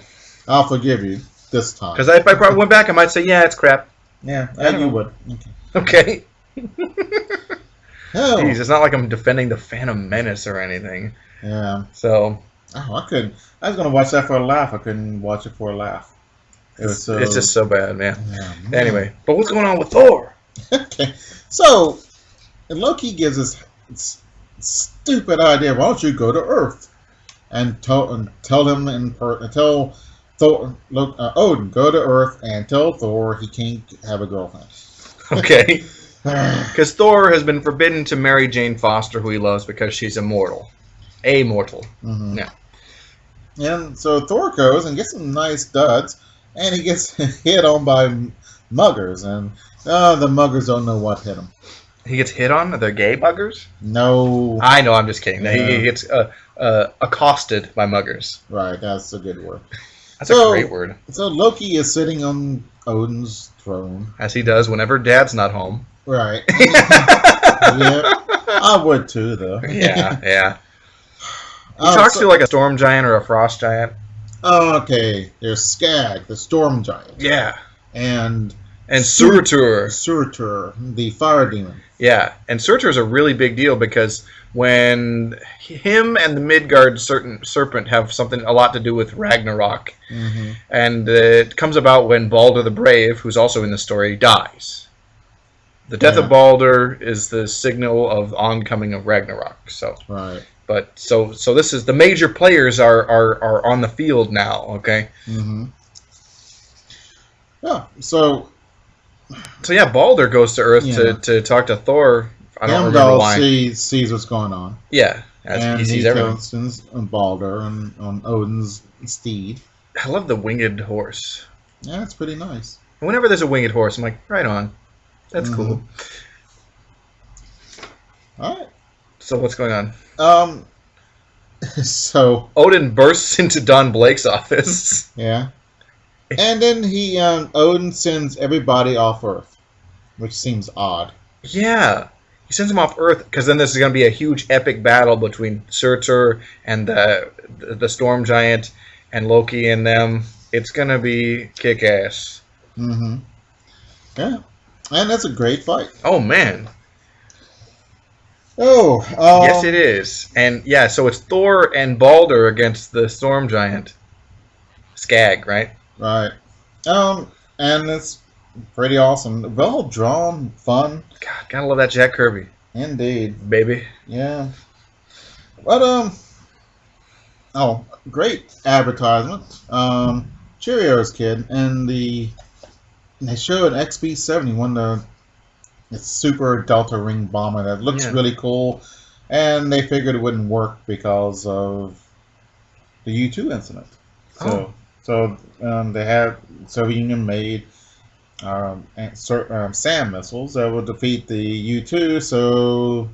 I'll forgive you this time. because if I probably went back, I might say, yeah, it's crap. Yeah, I you know. would. Okay. Oh. Jeez, it's not like I'm defending the Phantom Menace or anything. Yeah. So, Oh, I couldn't. I was gonna watch that for a laugh. I couldn't watch it for a laugh. It was so. it's just so bad, man. Yeah, man. Anyway, but what's going on with Thor? Okay. So, Loki gives this stupid idea. Why don't you go to Earth and tell him tell Thor, Odin, go to Earth and tell Thor he can't have a girlfriend. Okay. Because Thor has been forbidden to marry Jane Foster, who he loves, because she's immortal. Amortal. Mm-hmm. Yeah. And so Thor goes and gets some nice duds, and he gets hit on by muggers, and the muggers don't know what hit him. He gets hit on? They're gay buggers? No. I know, I'm just kidding. Yeah. He gets accosted by muggers. Right, that's a good word. That's a great word. So Loki is sitting on Odin's throne. As he does whenever Dad's not home. Right. Yeah. I would too, though. Yeah. He talks to like a storm giant or a frost giant. Okay, there's Skag, the storm giant. Yeah. And Surtur. Surtur, the fire demon. Yeah, and Surtur is a really big deal because when him and the Midgard serpent have a lot to do with Ragnarok, Mm-hmm. and it comes about when Balder the Brave, who's also in the story, dies. The death of Balder is the signal of oncoming of Ragnarok. So, Right. but so this is the major players are on the field now. Okay. Mm-hmm. Yeah. So yeah, Balder goes to Earth to talk to Thor. I don't remember why. sees what's going on. Yeah, And he sees he everything. kills Balder on Odin's steed. I love the winged horse. Yeah, it's pretty nice. Whenever there's a winged horse, I'm like, right on. That's cool. All right. So what's going on? So Odin bursts into Don Blake's office. yeah, and then Odin sends everybody off Earth, which seems odd. Yeah. He sends him off Earth because then this is going to be a huge epic battle between Surtur and the Storm Giant and Loki and them. It's going to be kick-ass. Mm-hmm. Yeah, and that's a great fight. Oh, man. Oh, Yes, it is. And, yeah, so it's Thor and Balder against the Storm Giant. Skag, right? Right. And it's pretty awesome. Well drawn, fun. God, gotta love that Jack Kirby. Indeed. Baby. Yeah. But great advertisement. Cheerios kid, and they showed XB-70, it's super Delta Ring bomber that looks really cool, and they figured it wouldn't work because of the U2 incident. So they had Soviet Union made SAM missiles that would defeat the U2, so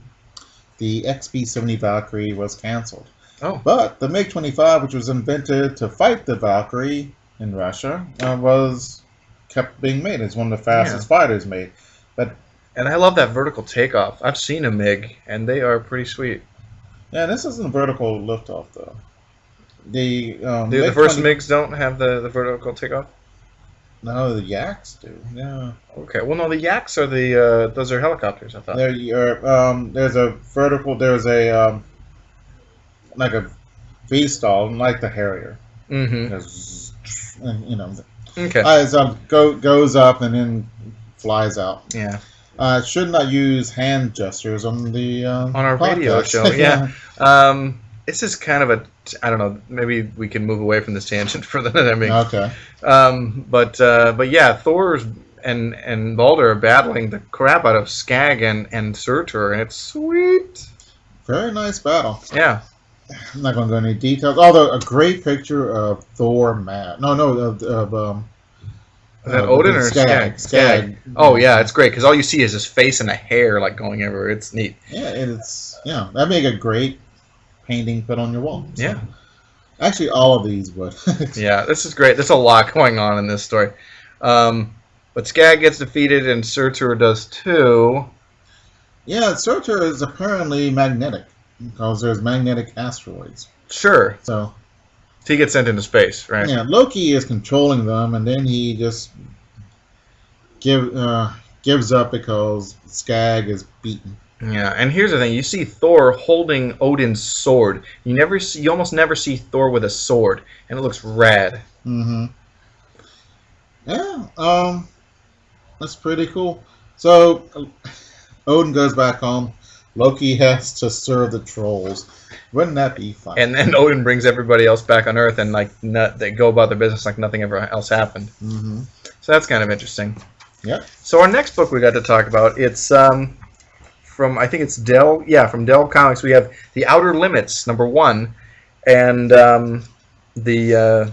the XB-70 Valkyrie was canceled. Oh. But the MiG-25, which was invented to fight the Valkyrie in Russia, kept being made. It's one of the fastest fighters made. And I love that vertical takeoff. I've seen a MiG, and they are pretty sweet. Yeah, this isn't vertical liftoff, though. The first MiGs don't have the vertical takeoff? No, the Yaks do. Yeah. Okay. Well, no, the Yaks are those are helicopters, I thought. There's a vertical. There's a like a V-stall, like the Harrier. Mm-hmm. Okay. Goes up and then flies out. Yeah. Should not use hand gestures on the on our podcast. radio show. Yeah. This is kind of I don't know. Maybe we can move away from this tangent further than I mean. Okay. But yeah, Thor's and Balder are battling the crap out of Skag and Surtur, and it's sweet. Very nice battle. Yeah. I'm not going to go into any details. Although a great picture of Thor mad. No, Is that Odin or Skag? Skag. Oh yeah, it's great because all you see is his face and the hair like going everywhere. It's neat. Yeah, that make a great painting put on your wall. So. Yeah. Actually, all of these would. Yeah, this is great. There's a lot going on in this story. But Skag gets defeated and Surtur does too. Yeah, Surtur is apparently magnetic because there's magnetic asteroids. Sure. So he gets sent into space, right? Yeah, Loki is controlling them, and then he just gives up because Skag is beaten. Yeah, and here's the thing: you see Thor holding Odin's sword. You almost never see Thor with a sword, and it looks rad. Mm-hmm. Yeah, that's pretty cool. So Odin goes back home. Loki has to serve the trolls. Wouldn't that be fun? And then Odin brings everybody else back on Earth, and they go about their business like nothing ever else happened. Mm-hmm. So that's kind of interesting. Yep. So our next book we got to talk about, it's from, I think it's Dell. Yeah, from Dell Comics. We have The Outer Limits, #1, and the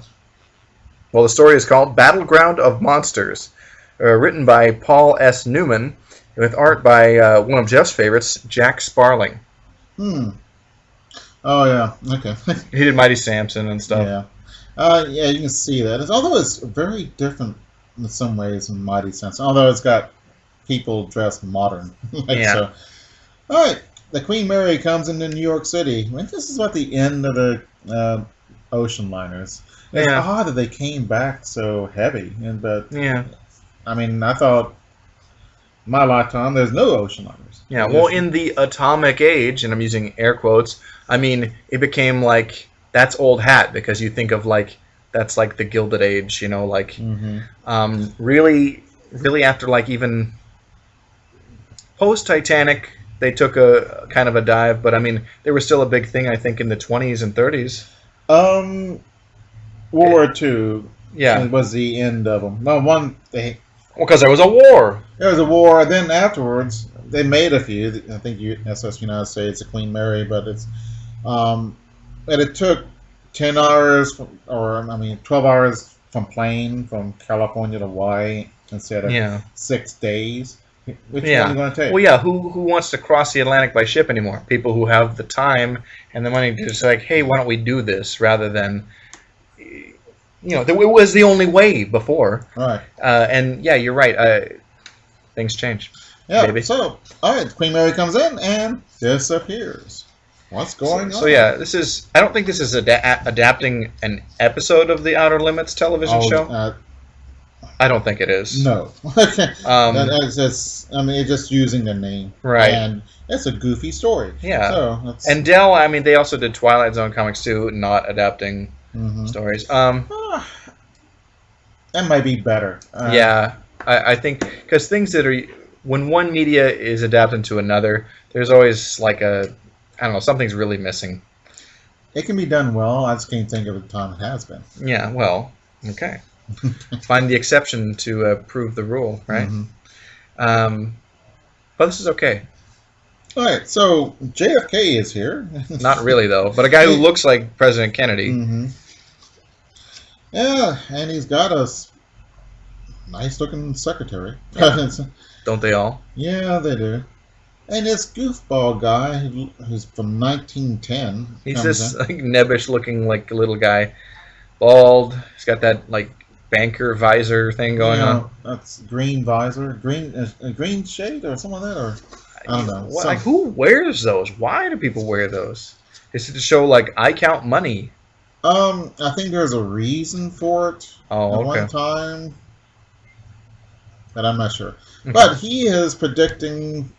story is called Battleground of Monsters, written by Paul S. Newman, with art by one of Jeff's favorites, Jack Sparling. Oh yeah, okay. He did Mighty Samson and stuff. Yeah, you can see that. Although it's very different in some ways from Mighty Samson. Although it's got people dressed modern. So. All right, the Queen Mary comes into New York City. I mean, this is about the end of the ocean liners. It's odd that they came back so heavy, I mean, I thought my lifetime there's no ocean liners. Yeah, well, in the atomic age, and I'm using air quotes, I mean, it became like that's old hat because you think of like that's like the Gilded Age, like really after like even post Titanic. They took a kind of a dive, but I mean, they were still a big thing, I think, in the 20s and 30s. World War II was the end of them. No, because there was a war. There was a war. Then afterwards, they made a few. I think SS United States, the Queen Mary, but it's and it took 10 hours, 12 hours from plane from California to Hawaii instead of 6 days. Which one are you going to take? Well, yeah. Who wants to cross the Atlantic by ship anymore? People who have the time and the money to just like, hey, why don't we do this rather than, it was the only way before. Right. And yeah, you're right. Things change. Yeah. Maybe. So, all right, Queen Mary comes in and disappears. What's going on? So yeah, I don't think this is adapting an episode of the Outer Limits television show. I don't think it is. No. It's just using the name. Right. And it's a goofy story. Yeah. So and Dell, I mean, they also did Twilight Zone comics too, not adapting stories. That might be better. I think, because things that are, when one media is adapted to another, there's always like something's really missing. It can be done well. I just can't think of the time it has been. Yeah, well, okay. Find the exception to prove the rule, right? But this is okay. All right, so JFK is here. Not really, though, but a guy who looks like President Kennedy. Yeah, and he's got a nice-looking secretary. Yeah. Don't they all? Yeah, they do. And this goofball guy who's from 1910. He's this like nebbish-looking like little guy, bald. He's got that like banker visor thing going on. That's green visor, green shade or something like that, or I don't know. Like who wears those? Why do people wear those? Is it to show like I count money? I think there's a reason for it. Oh, at one time, but I'm not sure. But he is predicting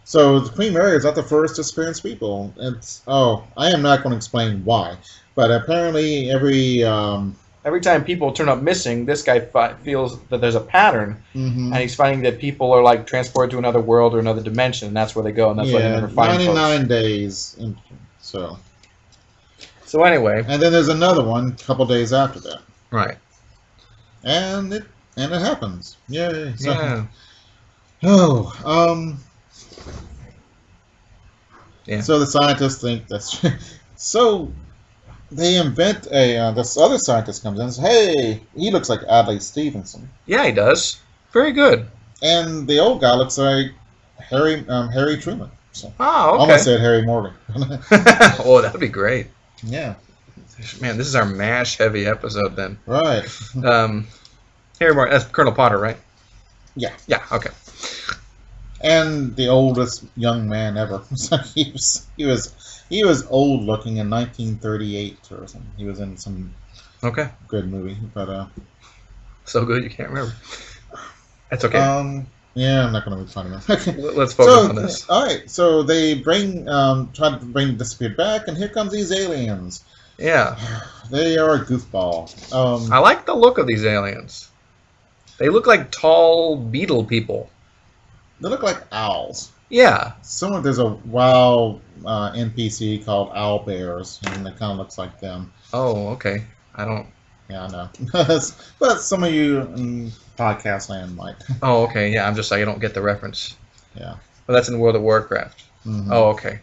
So the Queen Mary is not the first to experience people. I am not going to explain why, but apparently every time people turn up missing, this guy feels that there's a pattern, and he's finding that people are like transported to another world or another dimension, and that's where they go, and that's why they never find 99 folks. days. So anyway. And then there's another one a couple days after that. Right. And it And it happens. Yay. So, Yeah. oh, Yeah. so the scientists think that's so they invent a this other scientist comes in and says, "Hey, he looks like Adlai Stevenson," Yeah, he does. Very good. and the old guy looks like Harry Truman. So Oh, I almost okay. said Harry Morgan. Oh, that'd be great. Yeah, Man, this is our MASH heavy episode then. right. Here, Mark, that's Colonel Potter, right? Yeah, Yeah. Okay. and the oldest young man ever. So he was old looking in 1938 or something. He was in some Okay. good movie, but So good you can't remember. That's okay. yeah, I'm not going to be funny. Let's focus on this. All right, so they try to bring the disappeared back, and here comes these aliens. Yeah. They are a goofball. I like the look of these aliens. They look like tall beetle people. They look like owls. Yeah. There's a wild NPC called Owl Bears, and it kind of looks like them. Oh, okay. I don't. Yeah, I know. But some of you in podcast land might. Oh, okay. Yeah, I'm just like I don't get the reference. Yeah. But that's in World of Warcraft. Mm-hmm. Oh, okay.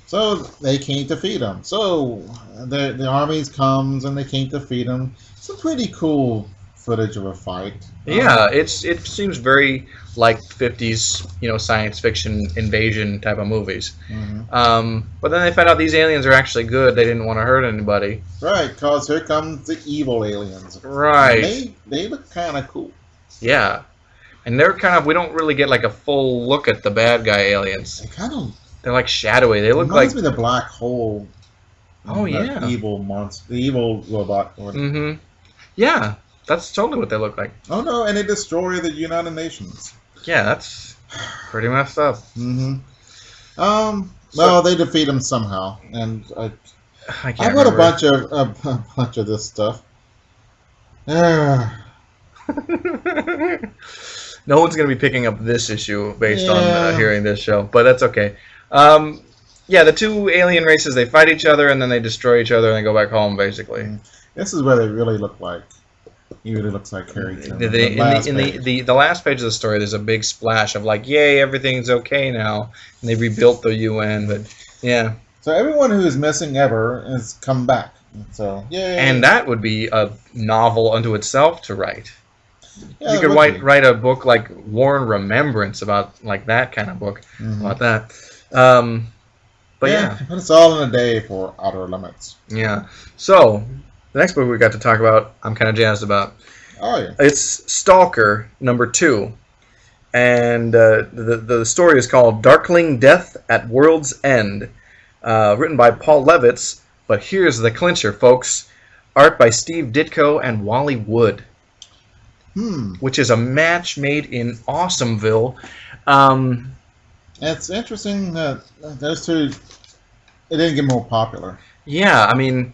So they can't defeat them. So the armies comes and they can't defeat them. Some pretty cool footage of a fight. Yeah, it seems very like 50s, science fiction invasion type of movies. Mm-hmm. But then they found out these aliens are actually good. They didn't want to hurt anybody. Right, because here comes the evil aliens. Right. They look kind of cool. Yeah. And they're we don't really get like a full look at the bad guy aliens. They're like shadowy. They look like. Reminds me of the black hole. Oh, yeah. Evil monster, the evil robot. Mm-hmm. Yeah, that's totally what they look like. Oh no, and they destroy the United Nations. Yeah, that's pretty messed up. Mm-hmm. Well, they defeat them somehow, and I got a bunch of this stuff. No one's going to be picking up this issue based on hearing this show, but that's okay. Yeah, the two alien races, they fight each other, and then they destroy each other, and they go back home, basically. This is where they really look like. He really looks like Harry Truman. The last page of the story, there's a big splash of like, yay, everything's okay now, and they rebuilt the UN, but yeah. So everyone who is missing ever has come back. So yay! And that would be a novel unto itself to write. Yeah, you could write a book like War and Remembrance about like that kind of book about that. But yeah, but it's all in a day for Outer Limits. Yeah. So the next book we got to talk about, I'm kind of jazzed about. Oh yeah. It's Stalker #2, and the story is called Darkling Death at World's End, written by Paul Levitz. But here's the clincher, folks: art by Steve Ditko and Wally Wood. Which is a match made in Awesomeville. It's interesting that those two, it didn't get more popular. Yeah, I mean,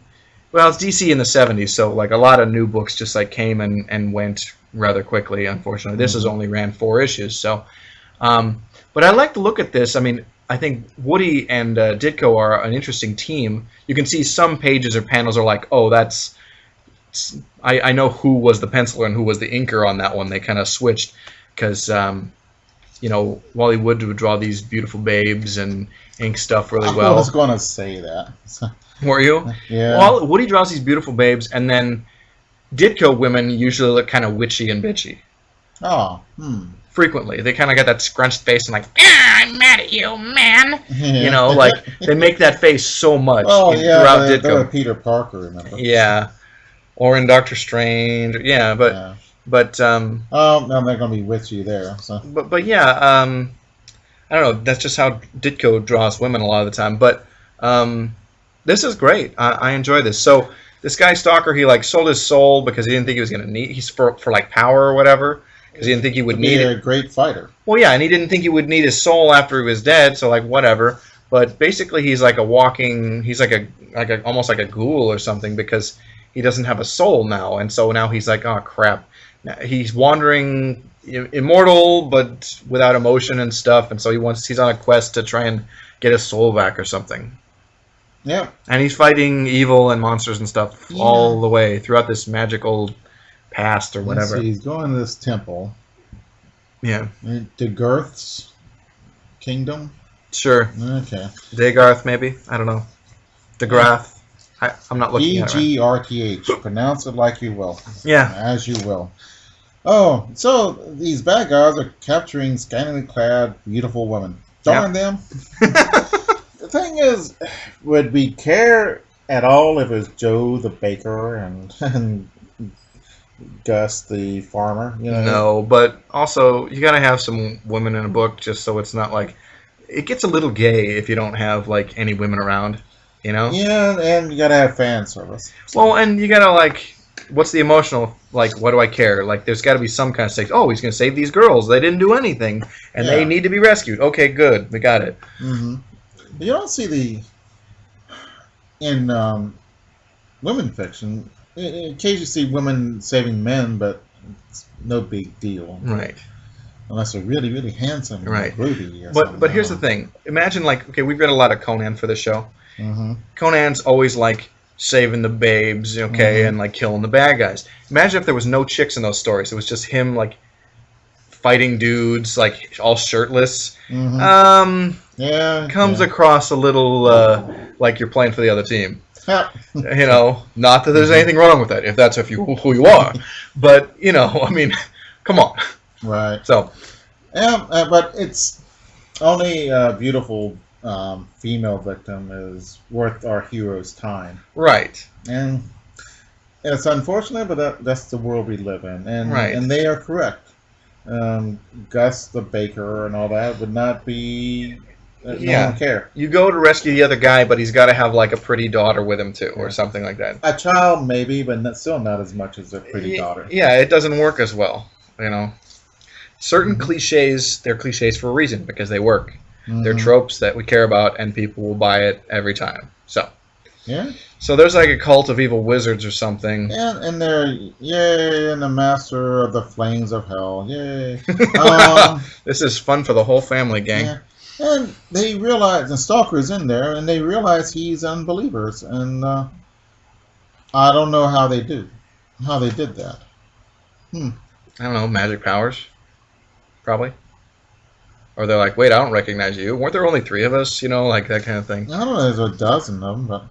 well, it's DC in the 70s, so like a lot of new books just like came and went rather quickly, unfortunately. This has only ran 4 issues, so. But I like to look at this. I mean, I think Woody and Ditko are an interesting team. You can see some pages or panels are like, oh, that's... I know who was the penciler and who was the inker on that one. They kind of switched because, Wally Wood would draw these beautiful babes and ink stuff really well. I was going to say that. Were you? Yeah. Well, Woody draws these beautiful babes, and then Ditko women usually look kind of witchy and bitchy. Oh, Frequently. They kind of got that scrunched face and like, I'm mad at you, man. Yeah. Like, they make that face so much throughout Ditko. They're Peter Parker, remember? Yeah. Or in Doctor Strange. Yeah, but no, they're going to be witchy there. So. But yeah, I don't know. That's just how Ditko draws women a lot of the time. But this is great. I enjoy this. So this guy Stalker, he like sold his soul because he didn't think he was going to need. He's for like power or whatever. Because he didn't think he would need it. A great fighter. Well, yeah, and he didn't think he would need his soul after he was dead. So like whatever. But basically, he's like a walking. He's like a almost like a ghoul or something because he doesn't have a soul now, and so now he's like, oh crap. He's wandering, immortal but without emotion and stuff, and so he's on a quest to try and get his soul back or something. Yeah. And he's fighting evil and monsters and stuff all the way throughout this magical past or whatever. Let's see, he's going to this temple. Yeah. To Girth's kingdom? Sure. Okay. Dagarth, maybe? I don't know. DeGrath. I'm not looking at it. G-G-R-T-H. Pronounce it like you will. Yeah. As you will. Oh, so these bad guys are capturing scantily clad, beautiful women. Darn them. The thing is, would we care at all if it was Joe the baker and Gus the farmer? You know? No, but also you gotta have some women in a book just so it's not like it gets a little gay if you don't have like any women around, you know? Yeah, and you gotta have fan service. Well, and you gotta like, what's the emotional? Like, what do I care? Like, there's got to be some kind of stakes. Oh, he's gonna save these girls. They didn't do anything, and they need to be rescued. Okay, good, we got it. Mm-hmm. You don't see in women fiction. Occasionally you see women saving men, but it's no big deal. Right. Unless they're really, really handsome. Right. Or but here's the thing. Imagine like, okay, we've read a lot of Conan for the show. Mm-hmm. Conan's always like saving the babes, okay, and like killing the bad guys. Imagine if there was no chicks in those stories. It was just him like fighting dudes, like all shirtless. Comes across a little like you're playing for the other team. You know, not that there's anything wrong with that, if that's who you are. But, you know, I mean, come on. Right. So. But it's only a beautiful female victim is worth our hero's time. Right. And it's unfortunate, but that's the world we live in. And they are correct. Gus the baker and all that would not be... No one care. You go to rescue the other guy, but he's got to have like a pretty daughter with him too, or something like that. A child, maybe, but still not as much as a pretty daughter. Yeah, it doesn't work as well. You know, certain cliches, they're cliches for a reason because they work. They're tropes that we care about, and people will buy it every time. So there's like a cult of evil wizards or something. And they're and the master of the flames of hell, yay! This is fun for the whole family, gang. Yeah. And they realize, and Stalker is in there, and they realize he's unbelievers, and I don't know how they did that. I don't know, magic powers, probably. Or they're like, wait, I don't recognize you. Weren't there only 3 of us? You know, like that kind of thing. I don't know, there's a dozen of them, but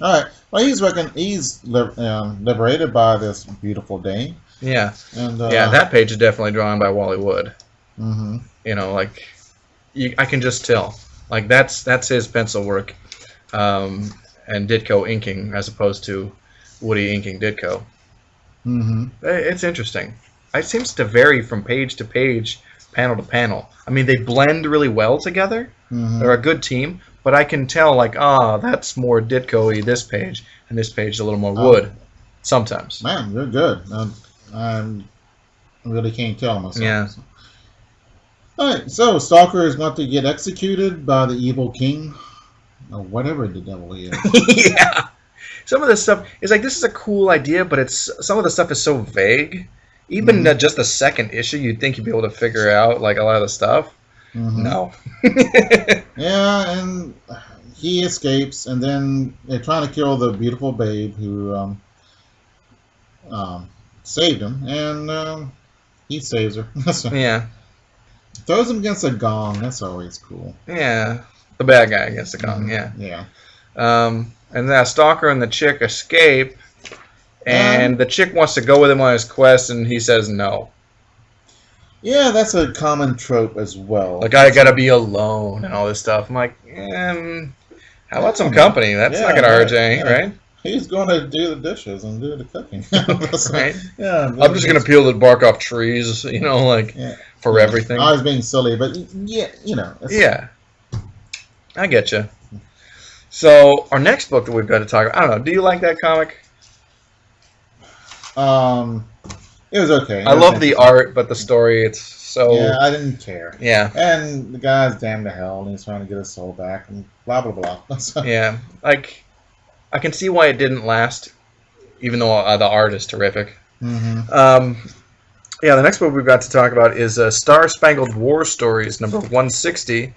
All right. Well, he's liberated by this beautiful dame. Yeah. And that page is definitely drawn by Wally Wood. Mm-hmm. You know, like. I can just tell, like that's his pencil work, and Ditko inking as opposed to Woody inking Ditko. Mm-hmm. It's interesting. It seems to vary from page to page, panel to panel. I mean, they blend really well together. They're a good team, but I can tell like, that's more Ditko-y this page, and this page is a little more Wood. Sometimes. Man, you're good. I really can't tell myself. Yeah. So. Alright, so Stalker is going to get executed by the evil king, or whatever the devil he is. Yeah. Some of this stuff is like, this is a cool idea, but some of the stuff is so vague. Even just the second issue, you'd think you'd be able to figure out like a lot of the stuff. No. Yeah, and he escapes, and then they're trying to kill the beautiful babe who saved him, and he saves her. Yeah. Throws him against a gong. That's always cool. Yeah, the bad guy against the gong. Yeah. Yeah. And that Stalker and the chick escape, and the chick wants to go with him on his quest, and he says no. Yeah, that's a common trope as well. Like, I gotta be alone and all this stuff. I'm like, how about some company? That's not gonna hurt you, right? He's going to do the dishes and do the cooking. Right? Yeah. I'm just gonna peel the bark off trees, you know, like for everything. I was being silly, but yeah, you know. Yeah. I get you. So our next book that we've got to talk about, I don't know. Do you like that comic? It was okay. I love the art, but the story, it's so... Yeah, I didn't care. Yeah. And the guy's damned to hell, and he's trying to get his soul back, and blah, blah, blah. So. Yeah. Like, I can see why it didn't last, even though the art is terrific. Yeah, the next book we've got to talk about is Star-Spangled War Stories, number 160.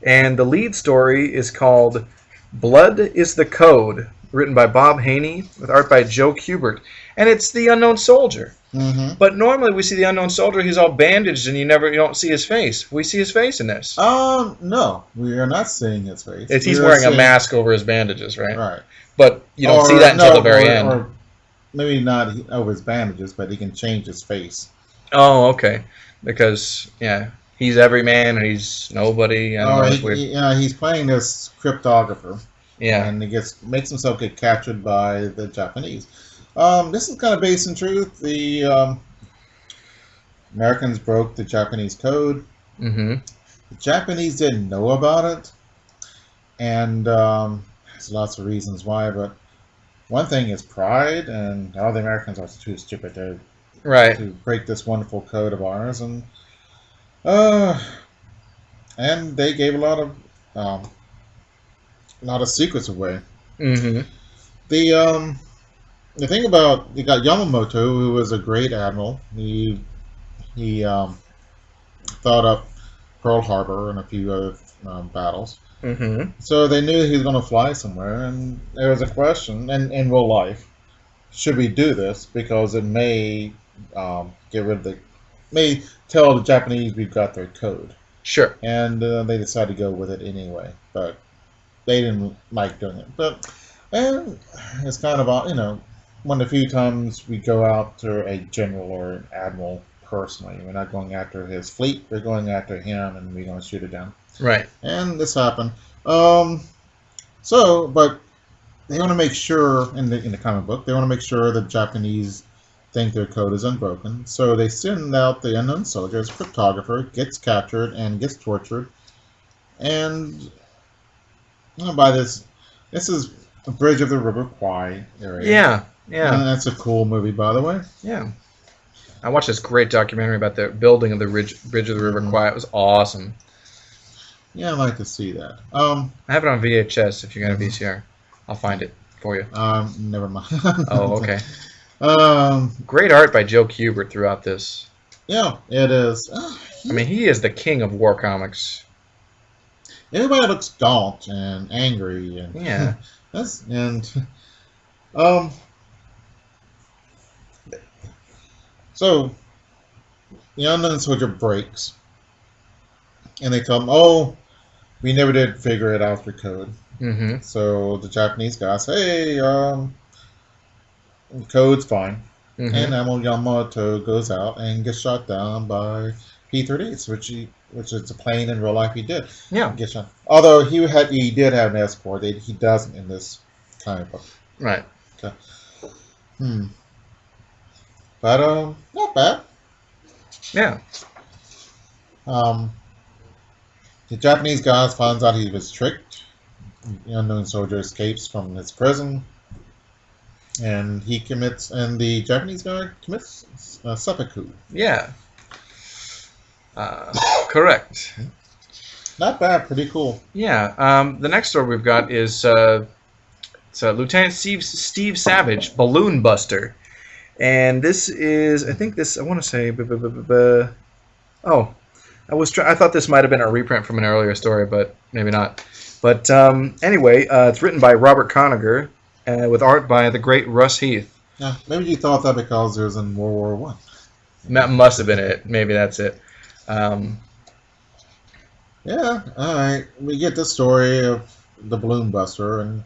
And the lead story is called Blood is the Code, written by Bob Haney, with art by Joe Kubert, and it's the Unknown Soldier. Mm-hmm. But normally we see the Unknown Soldier, he's all bandaged, and you don't see his face. We see his face in this. No, we are not seeing his face. He's wearing a mask over his bandages, right? Right. But you don't see that until the very end. Or maybe not over his bandages, but he can change his face. Oh, okay. Because, yeah, he's every man and he's nobody. He's playing this cryptographer. Yeah. And he makes himself get captured by the Japanese. This is kind of based in truth. The Americans broke the Japanese code. Mm-hmm. The Japanese didn't know about it. And there's lots of reasons why, but one thing is pride, and all the Americans are too stupid to break this wonderful code of ours, and they gave a lot of secrets away. Mm-hmm. The thing about, you got Yamamoto, who was a great admiral. He thought up Pearl Harbor and a few other battles. Mm-hmm. So they knew he was going to fly somewhere, and there was a question, and in real life, should we do this? Because it may may tell the Japanese we've got their code. Sure. And they decided to go with it anyway, but they didn't like doing it. And it's kind of one of the few times we go after a general or an admiral personally. We're not going after his fleet, we're going after him, and we're going to shoot it down. Right. And this happened. But they want to make sure, in the comic book, they want to make sure the Japanese think their code is unbroken. So they send out the Unknown Soldier as a cryptographer, gets captured and gets tortured. And by this is the Bridge of the River Kwai area. Yeah. And that's a cool movie, by the way. Yeah. I watched this great documentary about the building of the Bridge of the River Kwai. It was awesome. Yeah, I'd like to see that. I have it on VHS if you're going to VCR. I'll find it for you. Never mind. Oh, okay. Great art by Joe Kubert throughout this. Yeah, it is. I mean, he is the king of war comics. Everybody looks gaunt and angry, and yeah, So the Unknown Soldier breaks, and they tell him, "Oh, we never did figure it out for code." Mm-hmm. So the Japanese guy says, "Hey, code's fine." Mm-hmm. And Yamamoto goes out and gets shot down by P-38s, which is a plane in real life he did. Yeah. Get shot. Although he did have an escort. He doesn't in this comic book. Right. Okay. But not bad. Yeah. The Japanese guy finds out he was tricked. The Unknown Soldier escapes from his prison, and the Japanese guy commits seppuku. Yeah. Correct. Not bad, pretty cool. Yeah. The next story we've got is Lieutenant Steve Savage, Balloon Buster, and this is I want to say I thought this might have been a reprint from an earlier story, but maybe not. But anyway, it's written by Robert Conagher with art by the great Russ Heath. Yeah, maybe you thought that because it was in World War One. That must have been it. Maybe that's it. Yeah, all right. We get the story of the Balloon Buster, and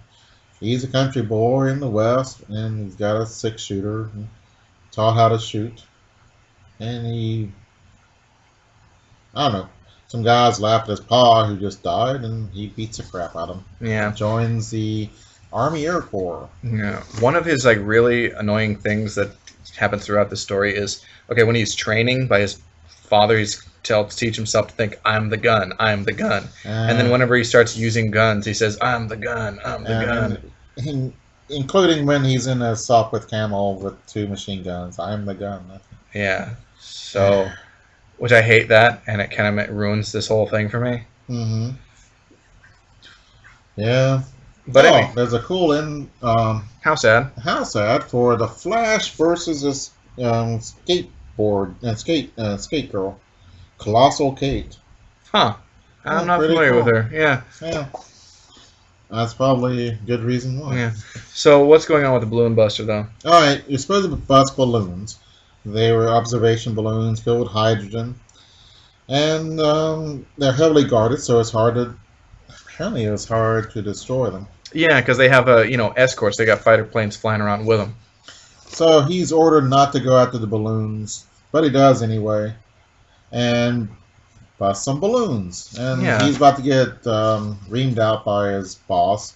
he's a country boy in the West, and he's got a 6-shooter, and taught how to shoot. And I don't know, some guys laughed at his pa who just died, and he beats the crap out of him. Yeah. Joins the Army Air Corps. Yeah. One of his really annoying things that happens throughout the story is, when he's training by his father, he's to teach himself to think, I'm the gun, I'm the gun. And then whenever he starts using guns, he says, I'm the gun, I'm the gun. Including when he's in a SOP with Camel with 2 machine guns. I'm the gun. Yeah. So, which I hate that, and it kind of ruins this whole thing for me. Mm-hmm. Yeah. But anyway. There's a cool how sad. How sad for the Flash versus this skateboard and skate girl. Colossal Kate. Huh. I'm not familiar with her. Yeah. Yeah. That's probably a good reason why. Yeah. So what's going on with the balloon buster though? All right, you're supposed to bust balloons. They were observation balloons filled with hydrogen, and they're heavily guarded, so it's hard to. Apparently, it was hard to destroy them. Yeah, because they have escorts. They got fighter planes flying around with them. So he's ordered not to go after the balloons, but he does anyway, and bust some balloons. And he's about to get reamed out by his boss,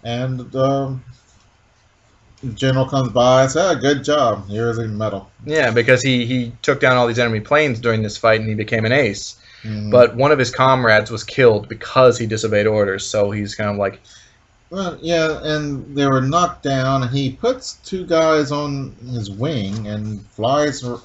and the general comes by and says, "Good job. Here's a medal." Yeah, because he took down all these enemy planes during this fight, and he became an ace. Mm-hmm. But one of his comrades was killed because he disobeyed orders. So he's kind of like. Well, yeah, and they were knocked down, and he puts two guys on his wing and flies around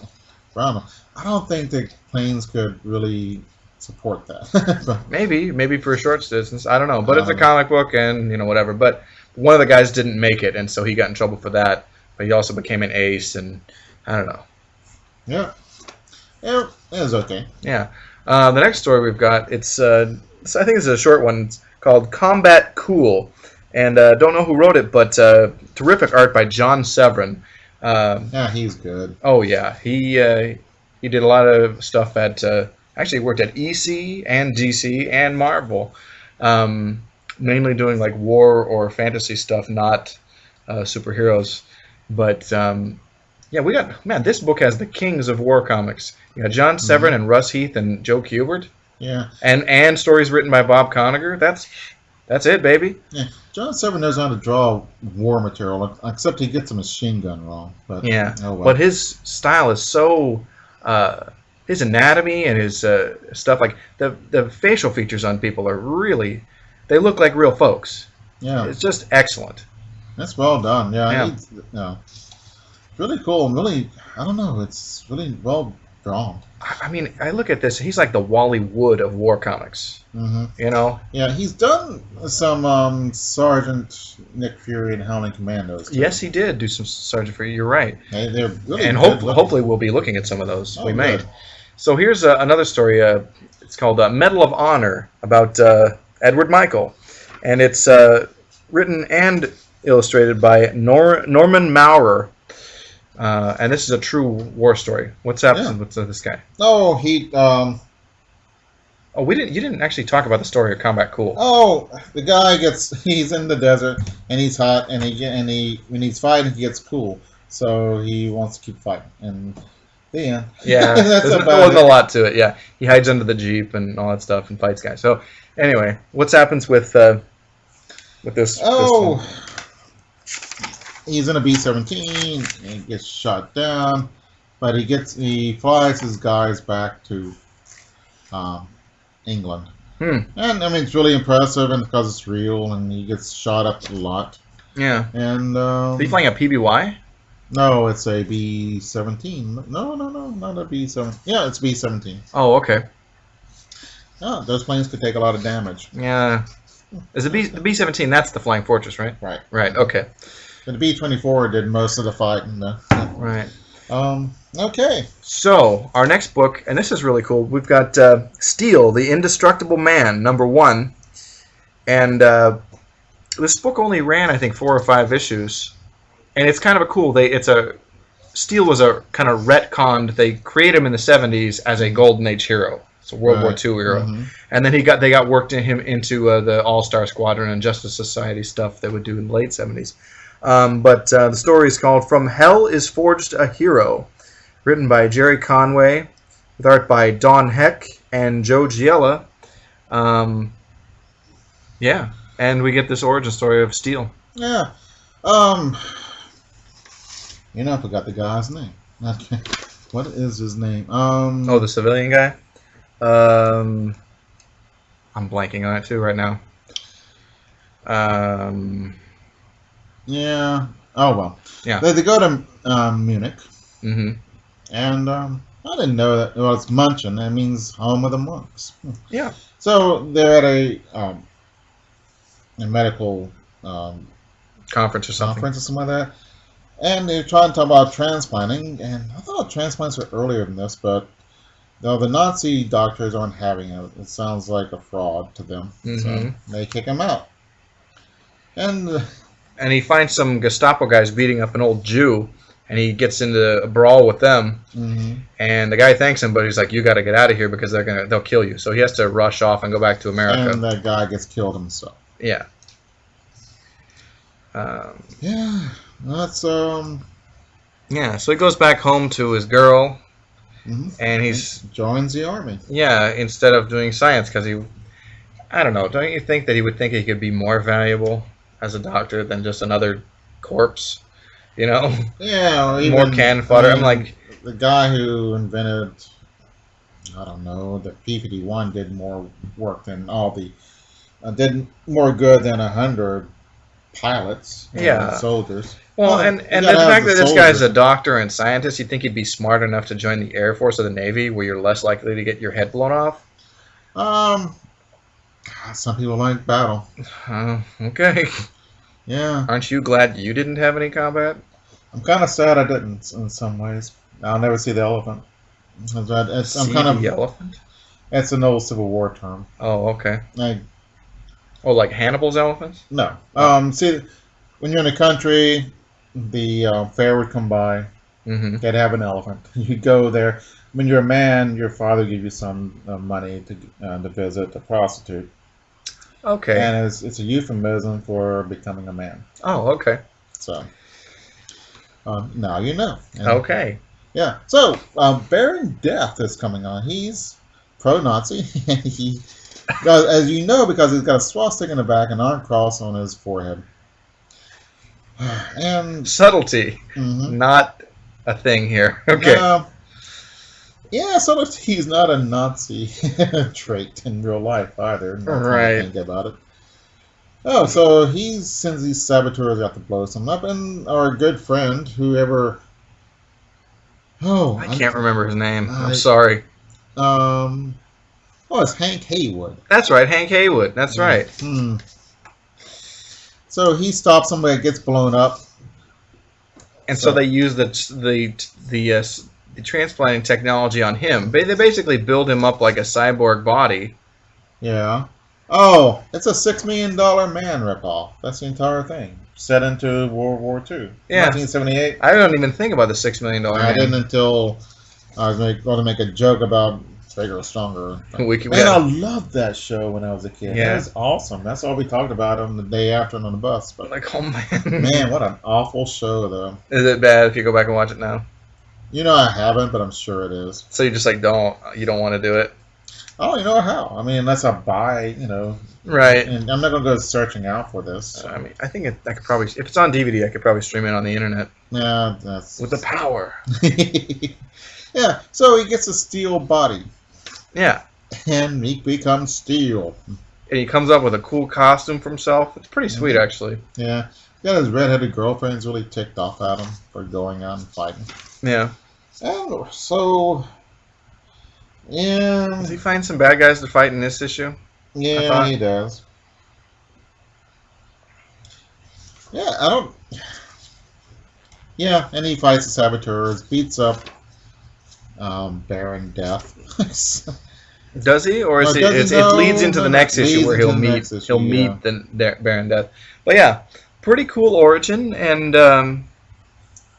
them. I don't think the planes could really support that. maybe for a short distance. I don't know. But it's a comic book, and whatever. But one of the guys didn't make it, and so he got in trouble for that. But he also became an ace, and I don't know. Yeah, it was okay. Yeah. The next story we've got, I think it's a short one. It's called Combat Cool. And don't know who wrote it, but terrific art by John Severin. Yeah, he's good. Oh yeah, he did a lot of stuff at actually worked at EC and DC and Marvel, mainly doing like war or fantasy stuff, not superheroes. But we got this book has the kings of war comics. You got John Severin and Russ Heath and Joe Kubert. Yeah, and stories written by Bob Conagher. That's it, baby. Yeah, John Severin knows how to draw war material, except he gets a machine gun wrong. But yeah, oh well. But his style is so. His anatomy and his stuff, like the facial features on people are really, they look like real folks. Yeah, it's just excellent. That's well done. Yeah, yeah. Really cool. Really, I don't know. It's really well drawn. I mean, I look at this. He's like the Wally Wood of war comics. Mm-hmm. Yeah, he's done some Sergeant Nick Fury and Howling Commandos. Too. Yes, he did do some Sergeant Fury. You're right. Hey, they're really and hopefully we'll be looking at some of those. Oh, we may. So here's another story. It's called Medal of Honor about Edward Michael, and it's written and illustrated by Norman Maurer. And this is a true war story. What's happened with this guy? Oh, he. Oh, you didn't actually talk about the story of Combat Cool. Oh, the guy he's in the desert and he's hot and when he's fighting he gets cool, so he wants to keep fighting and yeah. Yeah, there wasn't a lot to it. Yeah, he hides under the Jeep and all that stuff and fights guys. So anyway, what happens with this? Oh. He's in a B-17 and he gets shot down, but he flies his guys back to England. And I mean it's really impressive and because it's real and he gets shot up a lot. Yeah. And is he flying a PBY? No, it's a B-17. No, not a B-17. Yeah, it's B-17. Oh, okay. Oh, those planes could take a lot of damage. Yeah. Is the B-17? That's the Flying Fortress, right? Right. Right. Okay. But the B-24 did most of the fighting, though. Right. Okay. So, our next book, and this is really cool, we've got Steel, the Indestructible Man, #1. And this book only ran, I think, 4 or 5 issues. And it's kind of a cool, Steel was a kind of retconned, they created him in the 70s as a Golden Age hero. So World War II hero. Mm-hmm. And then they got worked into the All-Star Squadron and Justice Society stuff they would do in the late 70s. But the story is called From Hell is Forged a Hero, written by Jerry Conway, with art by Don Heck and Joe Giella. And we get this origin story of Steel. Yeah. I forgot the guy's name. Okay. What is his name? The civilian guy? I'm blanking on it too right now. Yeah. Oh well. Yeah. They go to Munich. Mm-hmm. And I didn't know that. Well, it's Munchen. That means home of the monks. Yeah. So they're at a medical conference or something like that, and they're trying to talk about transplanting. And I thought transplants were earlier than this, but no, the Nazi doctors aren't having it. It sounds like a fraud to them. Mm-hmm. So they kick him out. And And he finds some Gestapo guys beating up an old Jew, and he gets into a brawl with them. mm-hmm. And the guy thanks him, but he's like, "You got to get out of here because they'll kill you." So he has to rush off and go back to America. And that guy gets killed himself. Yeah. Yeah, that's Yeah, so he goes back home to his girl, mm-hmm. and he joins the army. Yeah, instead of doing science, because I don't know, don't you think that he would think he could be more valuable as a doctor than just another corpse? You know? Yeah, even, more cannon fodder. I'm like, the guy who invented, I don't know, the P-51 did more work than did more good than 100 pilots, soldiers. Well, and the fact that this guy's a doctor and scientist, you'd think he'd be smart enough to join the Air Force or the Navy, where you're less likely to get your head blown off. Some people like battle. Okay. Yeah. Aren't you glad you didn't have any combat? I'm kind of sad I didn't in some ways. I'll never see the elephant. The elephant? It's an old Civil War term. Oh, okay. Like Hannibal's elephants? No. See, when you're in a country, the fair would come by. Mm-hmm. They'd have an elephant. You go there. When you're a man, your father gives you some money to visit a prostitute. Okay. And it's a euphemism for becoming a man. Oh, okay. So, now you know. And, okay. Yeah. So, Baron Death is coming on. He's pro-Nazi. He, as you know, because he's got a swastika in the back and an arm cross on his forehead. And subtlety, mm-hmm. not a thing here. Okay. Yeah, subtlety is not a Nazi trait in real life either. Right. Think about it. Oh, so he sends these saboteurs out to blow some up, and our good friend, whoever. Oh, I can't remember his name. I'm sorry. It's Hank Haywood. That's right, Hank Haywood. That's right. Hmm. So he stops somebody that gets blown up. And so they use the transplanting technology on him. They basically build him up like a cyborg body. Yeah. Oh, it's a $6 million man ripoff. That's the entire thing. Set into World War II. Yeah. 1978. I don't even think about the $6 million man. I didn't until I was going to make a joke about Bigger or Stronger. Man, I loved that show when I was a kid. Yeah. It was awesome. That's all we talked about on the day after and on the bus. But like, oh man. Man, what an awful show, though. Is it bad if you go back and watch it now? You know I haven't, but I'm sure it is. So you just like you don't want to do it? Oh, you know how? I mean, unless I buy, Right. And I'm not going to go searching out for this. So. I mean, I think I could probably, if it's on DVD, I could probably stream it on the internet. Yeah, that's... With the power. Yeah, so he gets a steel body. Yeah. And he becomes steel. And he comes up with a cool costume for himself. It's pretty sweet, actually. Yeah. Got his redheaded girlfriend's really ticked off at him for going out and fighting. Yeah. And so... Yeah. Does he find some bad guys to fight in this issue? Yeah, he does. Yeah, I don't... Yeah, and he fights the saboteurs, beats up Baron Death. Does he, or is it leads into the next issue where he'll meet the Baron Death? But yeah, pretty cool origin, and I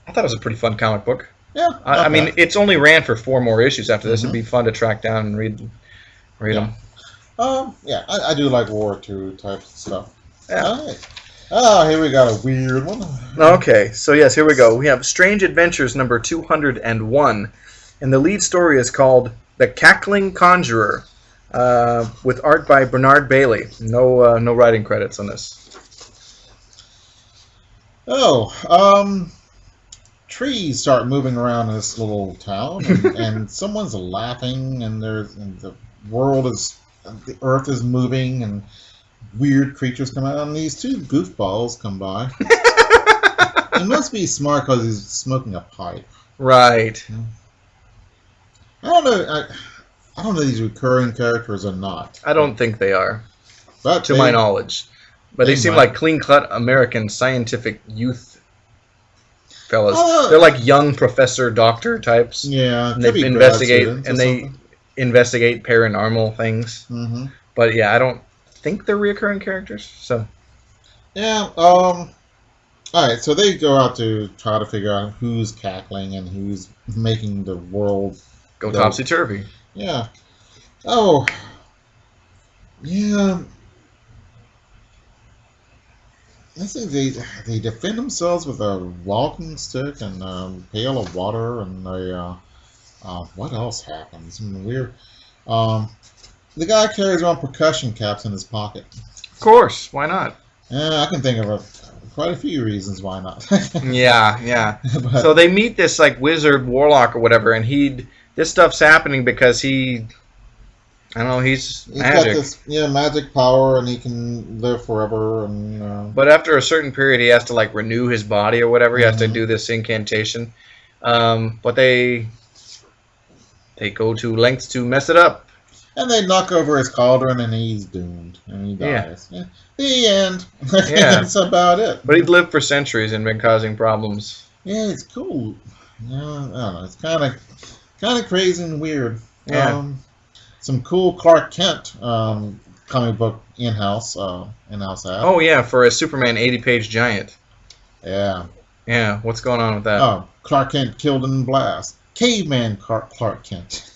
thought it was a pretty fun comic book. Yeah, I mean, it's only ran for 4 more issues after this. It'd be fun to track down and read them. Yeah, I do like War II type stuff. Yeah. All right. Oh, here we got a weird one. Okay, so yes, here we go. We have Strange Adventures number 201, and the lead story is called The Cackling Conjurer, with art by Bernard Bailey. No writing credits on this. Trees start moving around in this little town, and someone's laughing, and the earth is moving, and weird creatures come out, and these 2 goofballs come by. He must be smart because he's smoking a pipe. Right. I don't know. I don't know if these recurring characters or not. I don't think they are, but to my knowledge. But they seem like clean-cut American scientific youth fellas. They're like young professor doctor types. Yeah, and they investigate paranormal things. Mm-hmm. But yeah, I don't think they're reoccurring characters. So Yeah. All right. So they go out to try to figure out who's cackling and who's making the world Go go. topsy turvy. Yeah. Oh. Yeah. I think they defend themselves with a walking stick and a pail of water and a what else happens? Some weird. Um, the guy carries around percussion caps in his pocket. Of course, why not? I can think of quite a few reasons why not. Yeah, yeah. But So they meet this like wizard warlock or whatever, and this stuff's happening because I don't know, he's he's got magic. this magic power and he can live forever and But after a certain period, he has to like renew his body or whatever. He has to mhm. do this incantation. But they go to lengths to mess it up. And they knock over his cauldron and he's doomed and he Yeah. dies. Yeah. The end. Yeah. That's about it. But he'd lived for centuries and been causing problems. Yeah, it's cool. Yeah, I don't know. It's kind of crazy and weird. Yeah. Some cool Clark Kent comic book in-house ad. Oh yeah, for a Superman 80-page giant. Yeah. Yeah, what's going on with that? Oh, Clark Kent killed in blast. Caveman Clark Kent.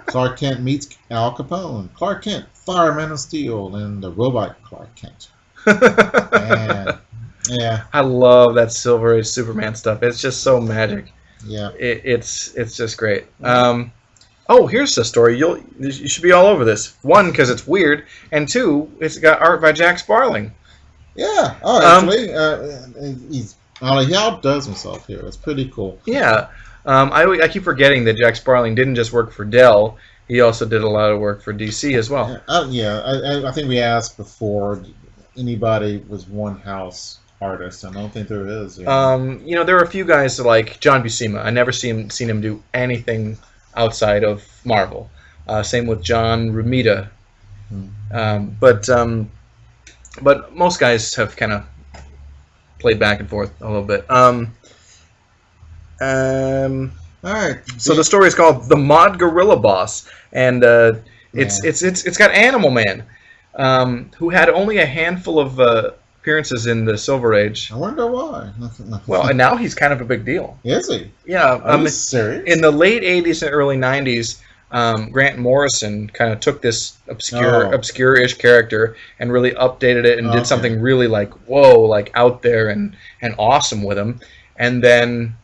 Clark Kent meets Al Capone. Clark Kent, Fireman of Steel, and the robot Clark Kent. And, yeah. I love that Silver Age Superman stuff. It's just so magic. Yeah. It's just great. Oh, here's the story. You should be all over this. One, because it's weird, and two, it's got art by Jack Sparling. Yeah. Oh, actually, he outdoes himself here. It's pretty cool. Yeah. I keep forgetting that Jack Sparling didn't just work for Dell. He also did a lot of work for DC as well. I think we asked before anybody was one house artist. I don't think there is. There are a few guys like John Buscema. I never seen him do anything outside of Marvel. Same with John Romita. But most guys have kind of played back and forth a little bit. All right. So the story is called "The Mod Gorilla Boss," and it's got Animal Man, who had only a handful of appearances in the Silver Age. I wonder why. Well, and now he's kind of a big deal. Is he? Yeah. Are you serious? In the late '80s and early '90s, Grant Morrison kind of took this obscure-ish character and really updated it and did something really like whoa, like out there and awesome with him, and then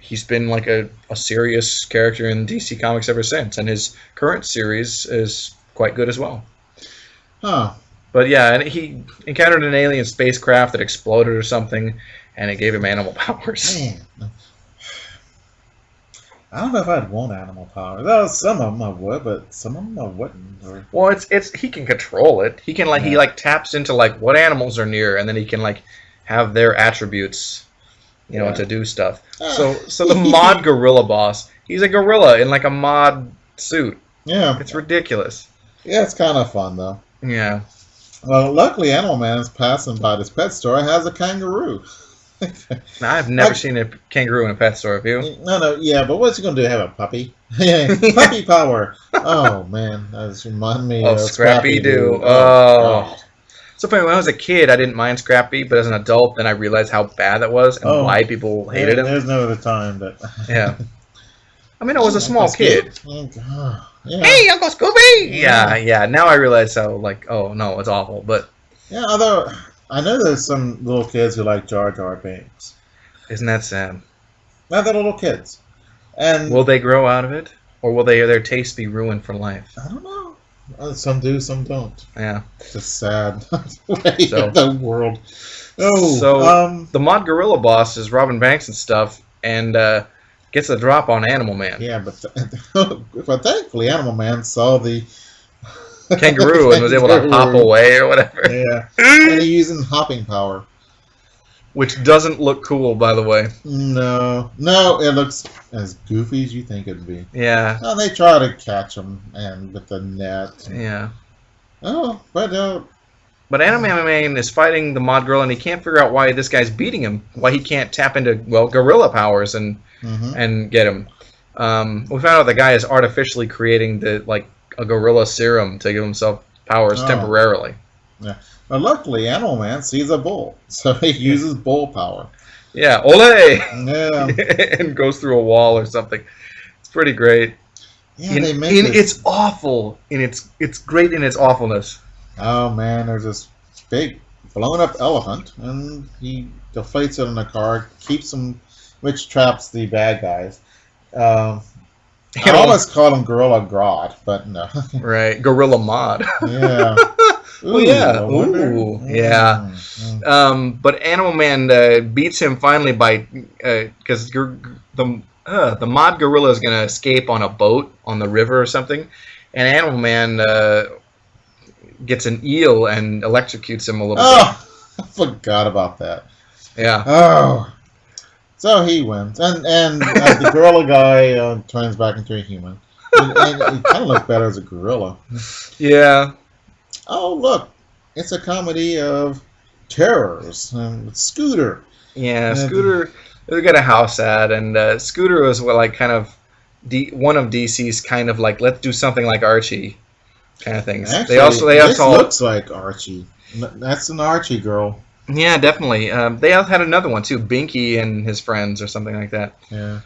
he's been like a serious character in DC Comics ever since, and his current series is quite good as well. Huh. But yeah, and he encountered an alien spacecraft that exploded or something, and it gave him animal powers. Man. I don't know if I'd want animal powers. Well, some of them I would, but some of them I wouldn't. Well, it's he can control it. He can he taps into like what animals are near, and then he can like have their attributes, to do stuff. So the mod gorilla boss, he's a gorilla in like a mod suit. Yeah, it's ridiculous. Yeah, it's kind of fun though. Yeah. Well, luckily, Animal Man is passing by this pet store. It has a kangaroo. Now, I've never seen a kangaroo in a pet store. Have you? No, yeah, but what's he gonna do? Have a puppy? Puppy power. Oh man, that just reminded me of Scrappy Doo. Oh. So funny, when I was a kid, I didn't mind Scrappy, but as an adult, then I realized how bad that was and why people hated him. There's no other time that. Yeah. I mean, I was a small kid. Yeah. Hey, Uncle Scooby! Yeah. Now I realize how, oh, no, it's awful, but... Yeah, although, I know there's some little kids who like Jar Jar Binks. Isn't that sad? Not the little kids. And will they grow out of it? Or will their taste be ruined for life? I don't know. Some do, some don't. Yeah. It's a sad way of the world. The Mod Gorilla boss is Robin Banks and stuff, and... gets a drop on Animal Man. Yeah, but thankfully Animal Man saw the kangaroo and was able to hop away or whatever. Yeah, and he's using hopping power, which doesn't look cool, by the way. No, it looks as goofy as you think it'd be. Yeah. Well, they try to catch him and with the net. Yeah. But Animal Man is fighting the Mod Gorilla, and he can't figure out why this guy's beating him. Why he can't tap into gorilla powers and get him. We found out the guy is artificially creating a gorilla serum to give himself powers temporarily. Yeah. But luckily, Animal Man sees a bull, so he uses bull power. Yeah, ole! Yeah. And goes through a wall or something. It's pretty great. Yeah, they make this. It's awful. It's great in its awfulness. Oh man, there's this big blown up elephant, and he deflates it in a car, keeps them, which traps the bad guys. I almost called him Gorilla Grodd, but no. Right, Gorilla Mod. Yeah. Ooh, Well, yeah. Ooh, yeah. But Animal Man beats him finally by because the Mod Gorilla is gonna escape on a boat on the river or something, and Animal Man gets an eel and electrocutes him a little bit. I forgot about that. Yeah. Oh. So he wins, and the gorilla guy turns back into a human. And he kind of looks better as a gorilla. Yeah. Oh, look. It's a comedy of terrors. Scooter. Yeah, Scooter. They got a house ad, and Scooter was kind of one of DC's kind of like, let's do something like Archie kind of things. Actually, this looks like Archie. That's an Archie girl. Yeah, definitely. They had another one too, Binky and his friends or something like that. Yeah.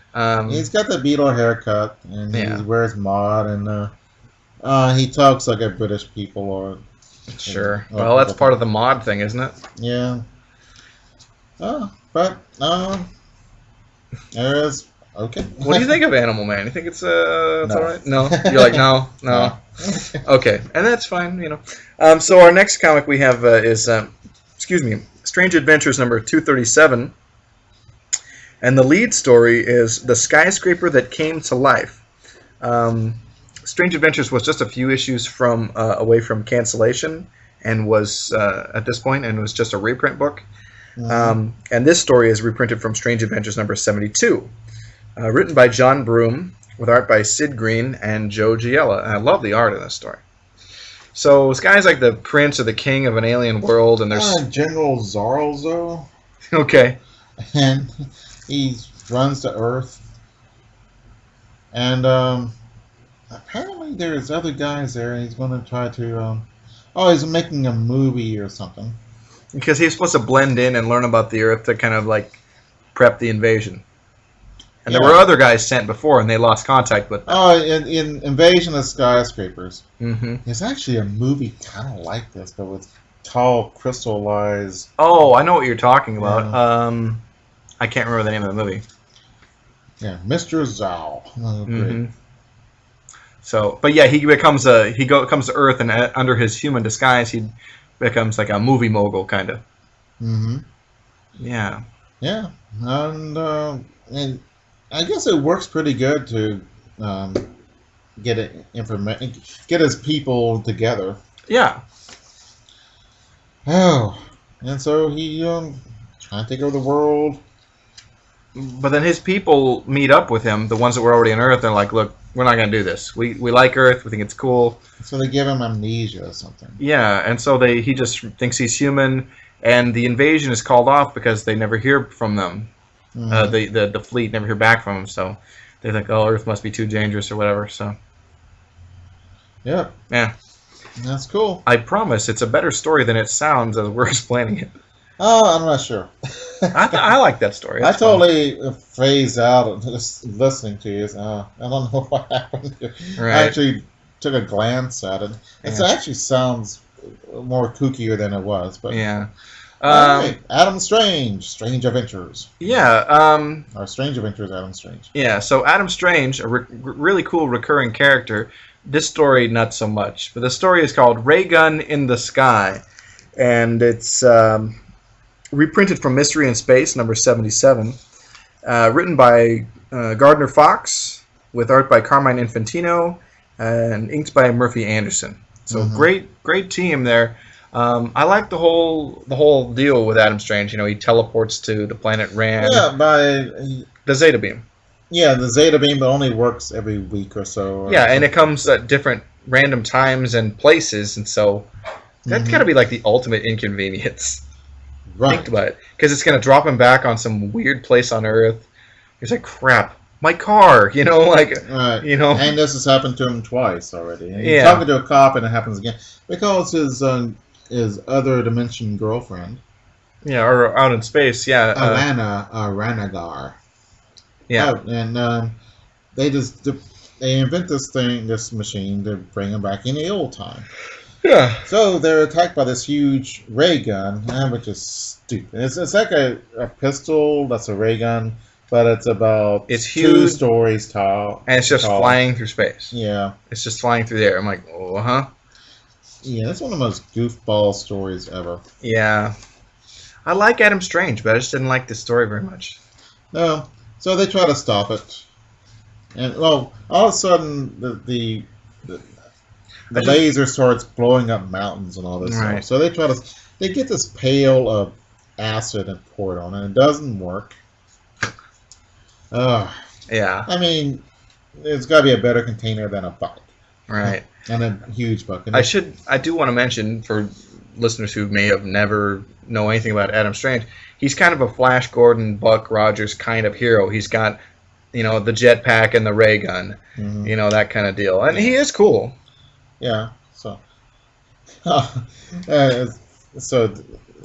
He's got the Beetle haircut, and he wears mod, and he talks like a British people or. Sure. Well, that's part of the mod thing, isn't it? Yeah. But there's okay. What do you think of Animal Man? You think it's all right? No. You're like no. Okay, and that's fine. So our next comic we have is Strange Adventures number 237, and the lead story is The Skyscraper That Came to Life. Strange Adventures was just a few issues from away from cancellation, and was at this point, and it was just a reprint book. Mm-hmm. And this story is reprinted from Strange Adventures number 72, written by John Broome, with art by Sid Green and Joe Giella. And I love the art in this story. So this guy's like the prince or the king of an alien world, and there's General Zarlzo. Okay. And he runs to Earth, and apparently there's other guys there, and he's going to try to. He's making a movie or something. Because he's supposed to blend in and learn about the Earth to kind of like prep the invasion. And there were other guys sent before, and they lost contact with them. In Invasion of Skyscrapers, mm-hmm. There's actually a movie kind of like this, but with tall crystallized. Oh, I know what you're talking about. Yeah. I can't remember the name of the movie. Yeah, Mr. Zhao. Mm-hmm. So, but yeah, he comes to Earth, and under his human disguise, he becomes like a movie mogul, kind of. Mm-hmm. Yeah. Yeah, and I guess it works pretty good to get his people together. Yeah. Oh, and so he trying to take over the world. But then his people meet up with him, the ones that were already on Earth. They're like, look, we're not going to do this. We like Earth. We think it's cool. So they give him amnesia or something. Yeah, and so he just thinks he's human, and the invasion is called off because they never hear from them. Mm-hmm. The fleet never hear back from them, so they think, oh, Earth must be too dangerous or whatever. So. Yeah. Yeah. That's cool. I promise it's a better story than it sounds as we're explaining it. Oh, I'm not sure. I like that story. That's totally phased out just listening to you. I don't know what happened. Right. I actually took a glance at it. It actually sounds more kookier than it was. But yeah. Adam Strange, Strange Adventures. Yeah. Or Strange Adventures, Adam Strange. Yeah, so Adam Strange, a really cool recurring character. This story, not so much. But the story is called Ray Gun in the Sky. And it's reprinted from Mystery in Space, number 77. Written by Gardner Fox, with art by Carmine Infantino, and inked by Murphy Anderson. So great team there. I like the whole deal with Adam Strange. He teleports to the planet Rand. Yeah, by the Zeta Beam. Yeah, the Zeta Beam, but only works every week or so. Yeah, and it comes at different random times and places, and so that's got to be like the ultimate inconvenience. Right. Think about it, because it's going to drop him back on some weird place on Earth. He's like, crap, my car, Right. And this has happened to him twice already. And he's talking to a cop, and it happens again because his his other dimension girlfriend. Yeah, or out in space. Yeah. Alana Ranagar. Yeah. Oh, and they just they invent this machine to bring them back in the old time. Yeah. So they're attacked by this huge ray gun, which is stupid. It's like a pistol that's a ray gun, but it's about It's 2 huge, stories tall. and it's just flying through space. Yeah. It's just flying through the air. I'm like, oh, huh? Yeah, that's one of the most goofball stories ever. Yeah. I like Adam Strange, but I just didn't like the story very much. No. So they try to stop it. And, well, all of a sudden, the laser starts blowing up mountains and all this stuff. So they get this pail of acid and pour it on, and it doesn't work. Yeah. I mean, there's got to be a better container than a bucket. Right. And a huge bucket. I do want to mention, for listeners who may have never know anything about Adam Strange, he's kind of a Flash Gordon, Buck Rogers kind of hero. He's got, the jetpack and the ray gun, that kind of deal. And he is cool. Yeah. So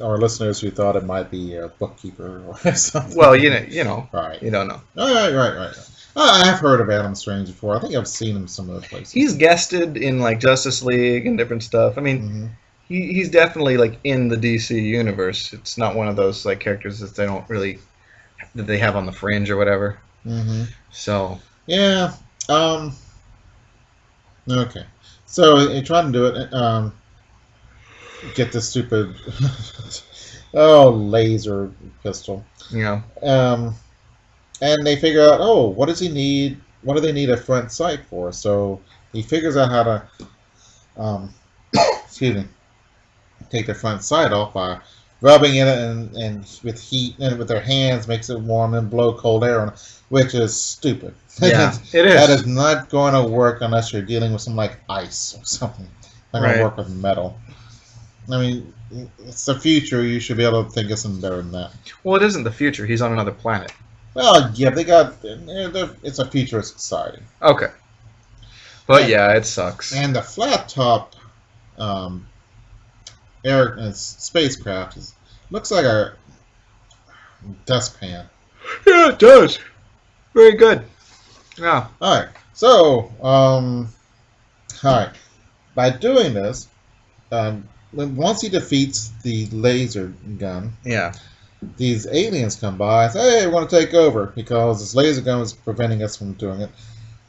our listeners who thought it might be a bookkeeper or something. Well, right. You don't know. Right. I've heard of Adam Strange before. I think I've seen him some other places. He's guested in like Justice League and different stuff. I mean, he's definitely like in the DC universe. It's not one of those like characters that they have on the fringe or whatever. Mm-hmm. So yeah. Okay. So he tried to do it. Get this stupid laser pistol. Yeah. And they figure out, what does he need? What do they need a front sight for? So he figures out how to, take the front sight off by rubbing it and with heat and with their hands makes it warm and blow cold air on it, which is stupid. Yeah, it is. That is not going to work unless you're dealing with something like ice or something. Not going to work with metal. I mean, it's the future. You should be able to think of something better than that. Well, it isn't the future. He's on another planet. Well, yeah, it's a futurist society. Okay. But yeah, it sucks. And the flat-topped spacecraft looks like a dustpan. Yeah, it does. Very good. Yeah. All right. So, all right. By doing this, once he defeats the laser gun, these aliens come by and say, "Hey, we want to take over," because this laser gun was preventing us from doing it.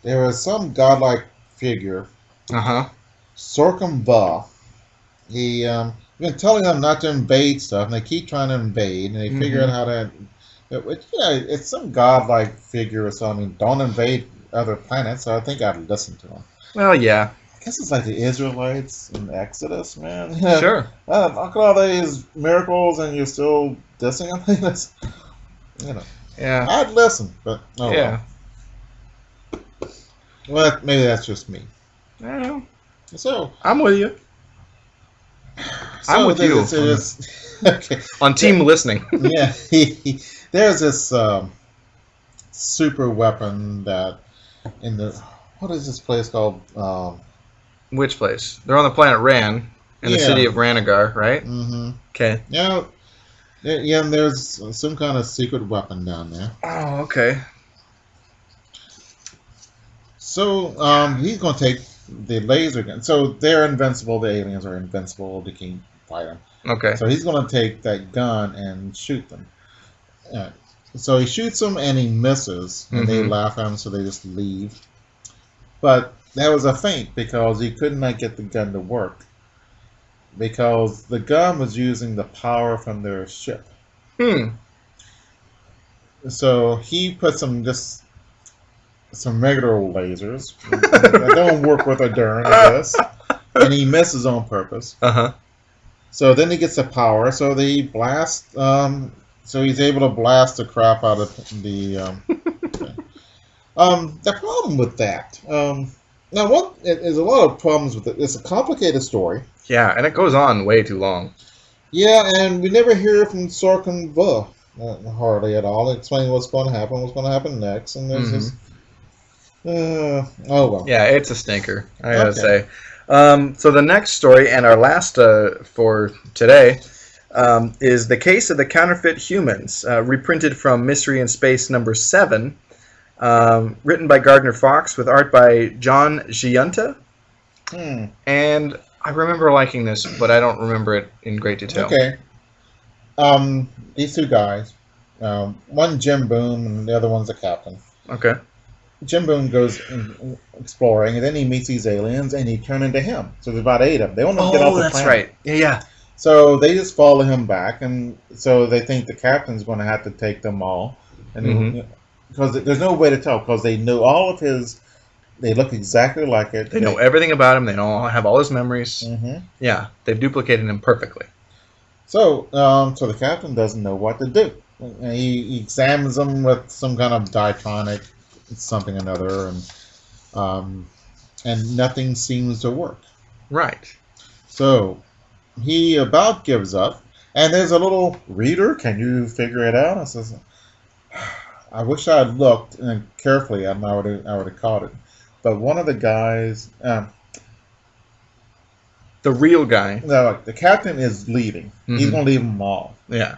There was some godlike figure, Sorkum Ba. He been telling them not to invade stuff, and they keep trying to invade, and they figure out how to. It's some godlike figure or something. Don't invade other planets. So I think I'd listen to him. Well, yeah. I guess it's like the Israelites in Exodus, man. Sure. Look at all these miracles, and you're still dissing them. Yeah. I'd listen, but yeah. Well, maybe that's just me. I don't know. So I'm with you. I'm with you. Okay. On team listening. Yeah. There's this super weapon that what is this place called? Which place? They're on the planet Ran in the city of Ranagar, right? Mm-hmm. Okay. Yeah, and there's some kind of secret weapon down there. Oh, okay. So he's going to take the laser gun. So they're invincible. The aliens are invincible. They can't fight them. Okay. So he's going to take that gun and shoot them. So he shoots them and he misses, and they laugh at him, so they just leave. But that was a feint because he could not get the gun to work because the gun was using the power from their ship. So he put some regular old lasers that don't work with a darn, I guess, and he misses on purpose. So then he gets the power, so they blast. So he's able to blast the crap out of the. The problem with that. Now, there's a lot of problems with it. It's a complicated story. Yeah, and it goes on way too long. Yeah, and we never hear from Sorkin Buh hardly at all, explaining what's going to happen next, and there's this. Oh well. Yeah, it's a stinker. I gotta say. So the next story, and our last for today, is The Case of the Counterfeit Humans, reprinted from Mystery in Space number 7, written by Gardner Fox with art by John Giunta. And I remember liking this, but I don't remember it in great detail. Okay. These two guys, one Jim Boom and the other one's the captain. Okay. Jim Boom goes exploring, and then he meets these aliens, and he turn into him. So there's about 8 of them. They want to get off the planet. That's right. Yeah. So they just follow him back, and so they think the captain's going to have to take them all, and because there's no way to tell, because they know all of his. They look exactly like it. They know everything about him. They know have all his memories. Yeah, they've duplicated him perfectly. So, so the captain doesn't know what to do. He examines them with some kind of diatonic something or another, and nothing seems to work. Right. So he about gives up, and there's a little reader. Can you figure it out? I says, I wish I had looked carefully. I would have caught it. But one of the guys, the real guy. No, the captain is leaving. He's going to leave them all. Yeah.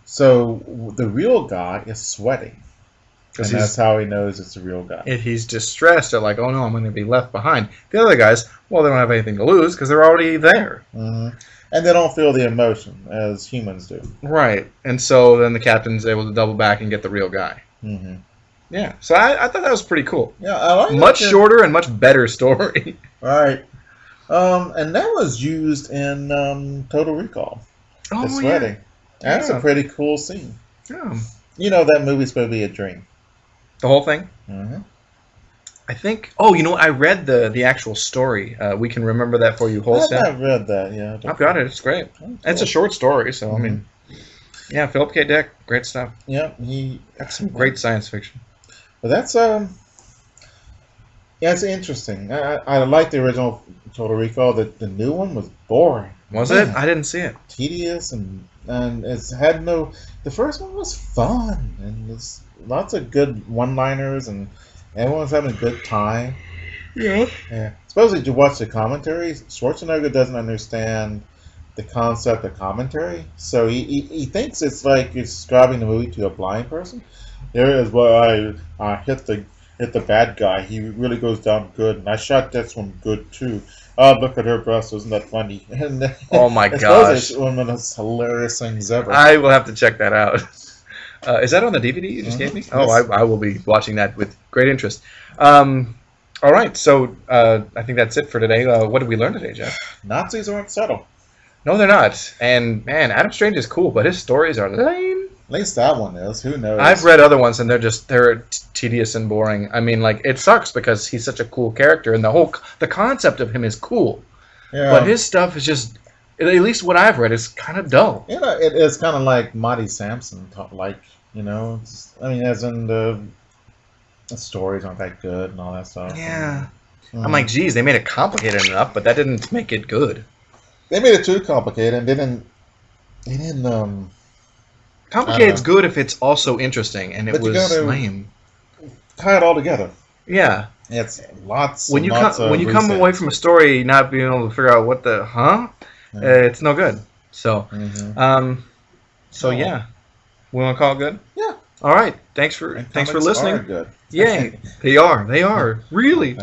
So the real guy is sweating. And that's how he knows it's a real guy. He's distressed at like, oh no, I'm going to be left behind. The other guys, well, they don't have anything to lose because they're already there. And they don't feel the emotion as humans do. Right. And so then the captain's able to double back and get the real guy. Yeah. So I thought that was pretty cool. Yeah, I like much shorter and much better story. Right. And that was used in Total Recall. The sweating. Yeah. That's a pretty cool scene. Yeah. You know that movie's supposed to be a dream. The whole thing? I think... Oh, you know what? I read the actual story. We Can Remember That For You Wholesale. I've read that, yeah. I've got it. It's great. Cool. It's a short story, so, I mean... Yeah, Philip K. Dick. Great stuff. Yeah, That's some great science fiction. But that's... Yeah, it's interesting. I like the original Total Recall. The new one was boring. Was it? I didn't see it. Tedious, and it's had no... The first one was fun, and there's lots of good one-liners, and everyone's having a good time. Yeah. Supposedly, to watch the commentaries, Schwarzenegger doesn't understand the concept of commentary, so he thinks it's like you're describing the movie to a blind person. There is where I hit the bad guy. He really goes down good, and I shot this one good too. Oh, look at her breast! Isn't that funny? And oh my gosh! It's one of those hilarious things ever. I will have to check that out. Is that on the DVD you just gave me? Oh, yes. I will be watching that with great interest. All right, so I think that's it for today. What did we learn today, Jeff? Nazis aren't subtle. No, they're not. And man, Adam Strange is cool, but his stories are lame. At least that one is. Who knows? I've read other ones, and they're tedious and boring. I mean, like, it sucks because he's such a cool character, and the concept of him is cool. Yeah. But his stuff is just, at least what I've read, is kind of dull. You know, it is kind of like Marty Sampson, like, you know, I mean, as in the stories aren't that good and all that stuff. Yeah. I'm like, geez, they made it complicated enough, but that didn't make it good. They made it too complicated, and they didn't. Complicated's good if it's also interesting, and it was lame. Tie it all together. Yeah. It's lots. When you come away from a story not being able to figure out what the it's no good. So, yeah, we want to call it good. Yeah. All right. Thanks for listening. Are good. Yeah, they are. They are really.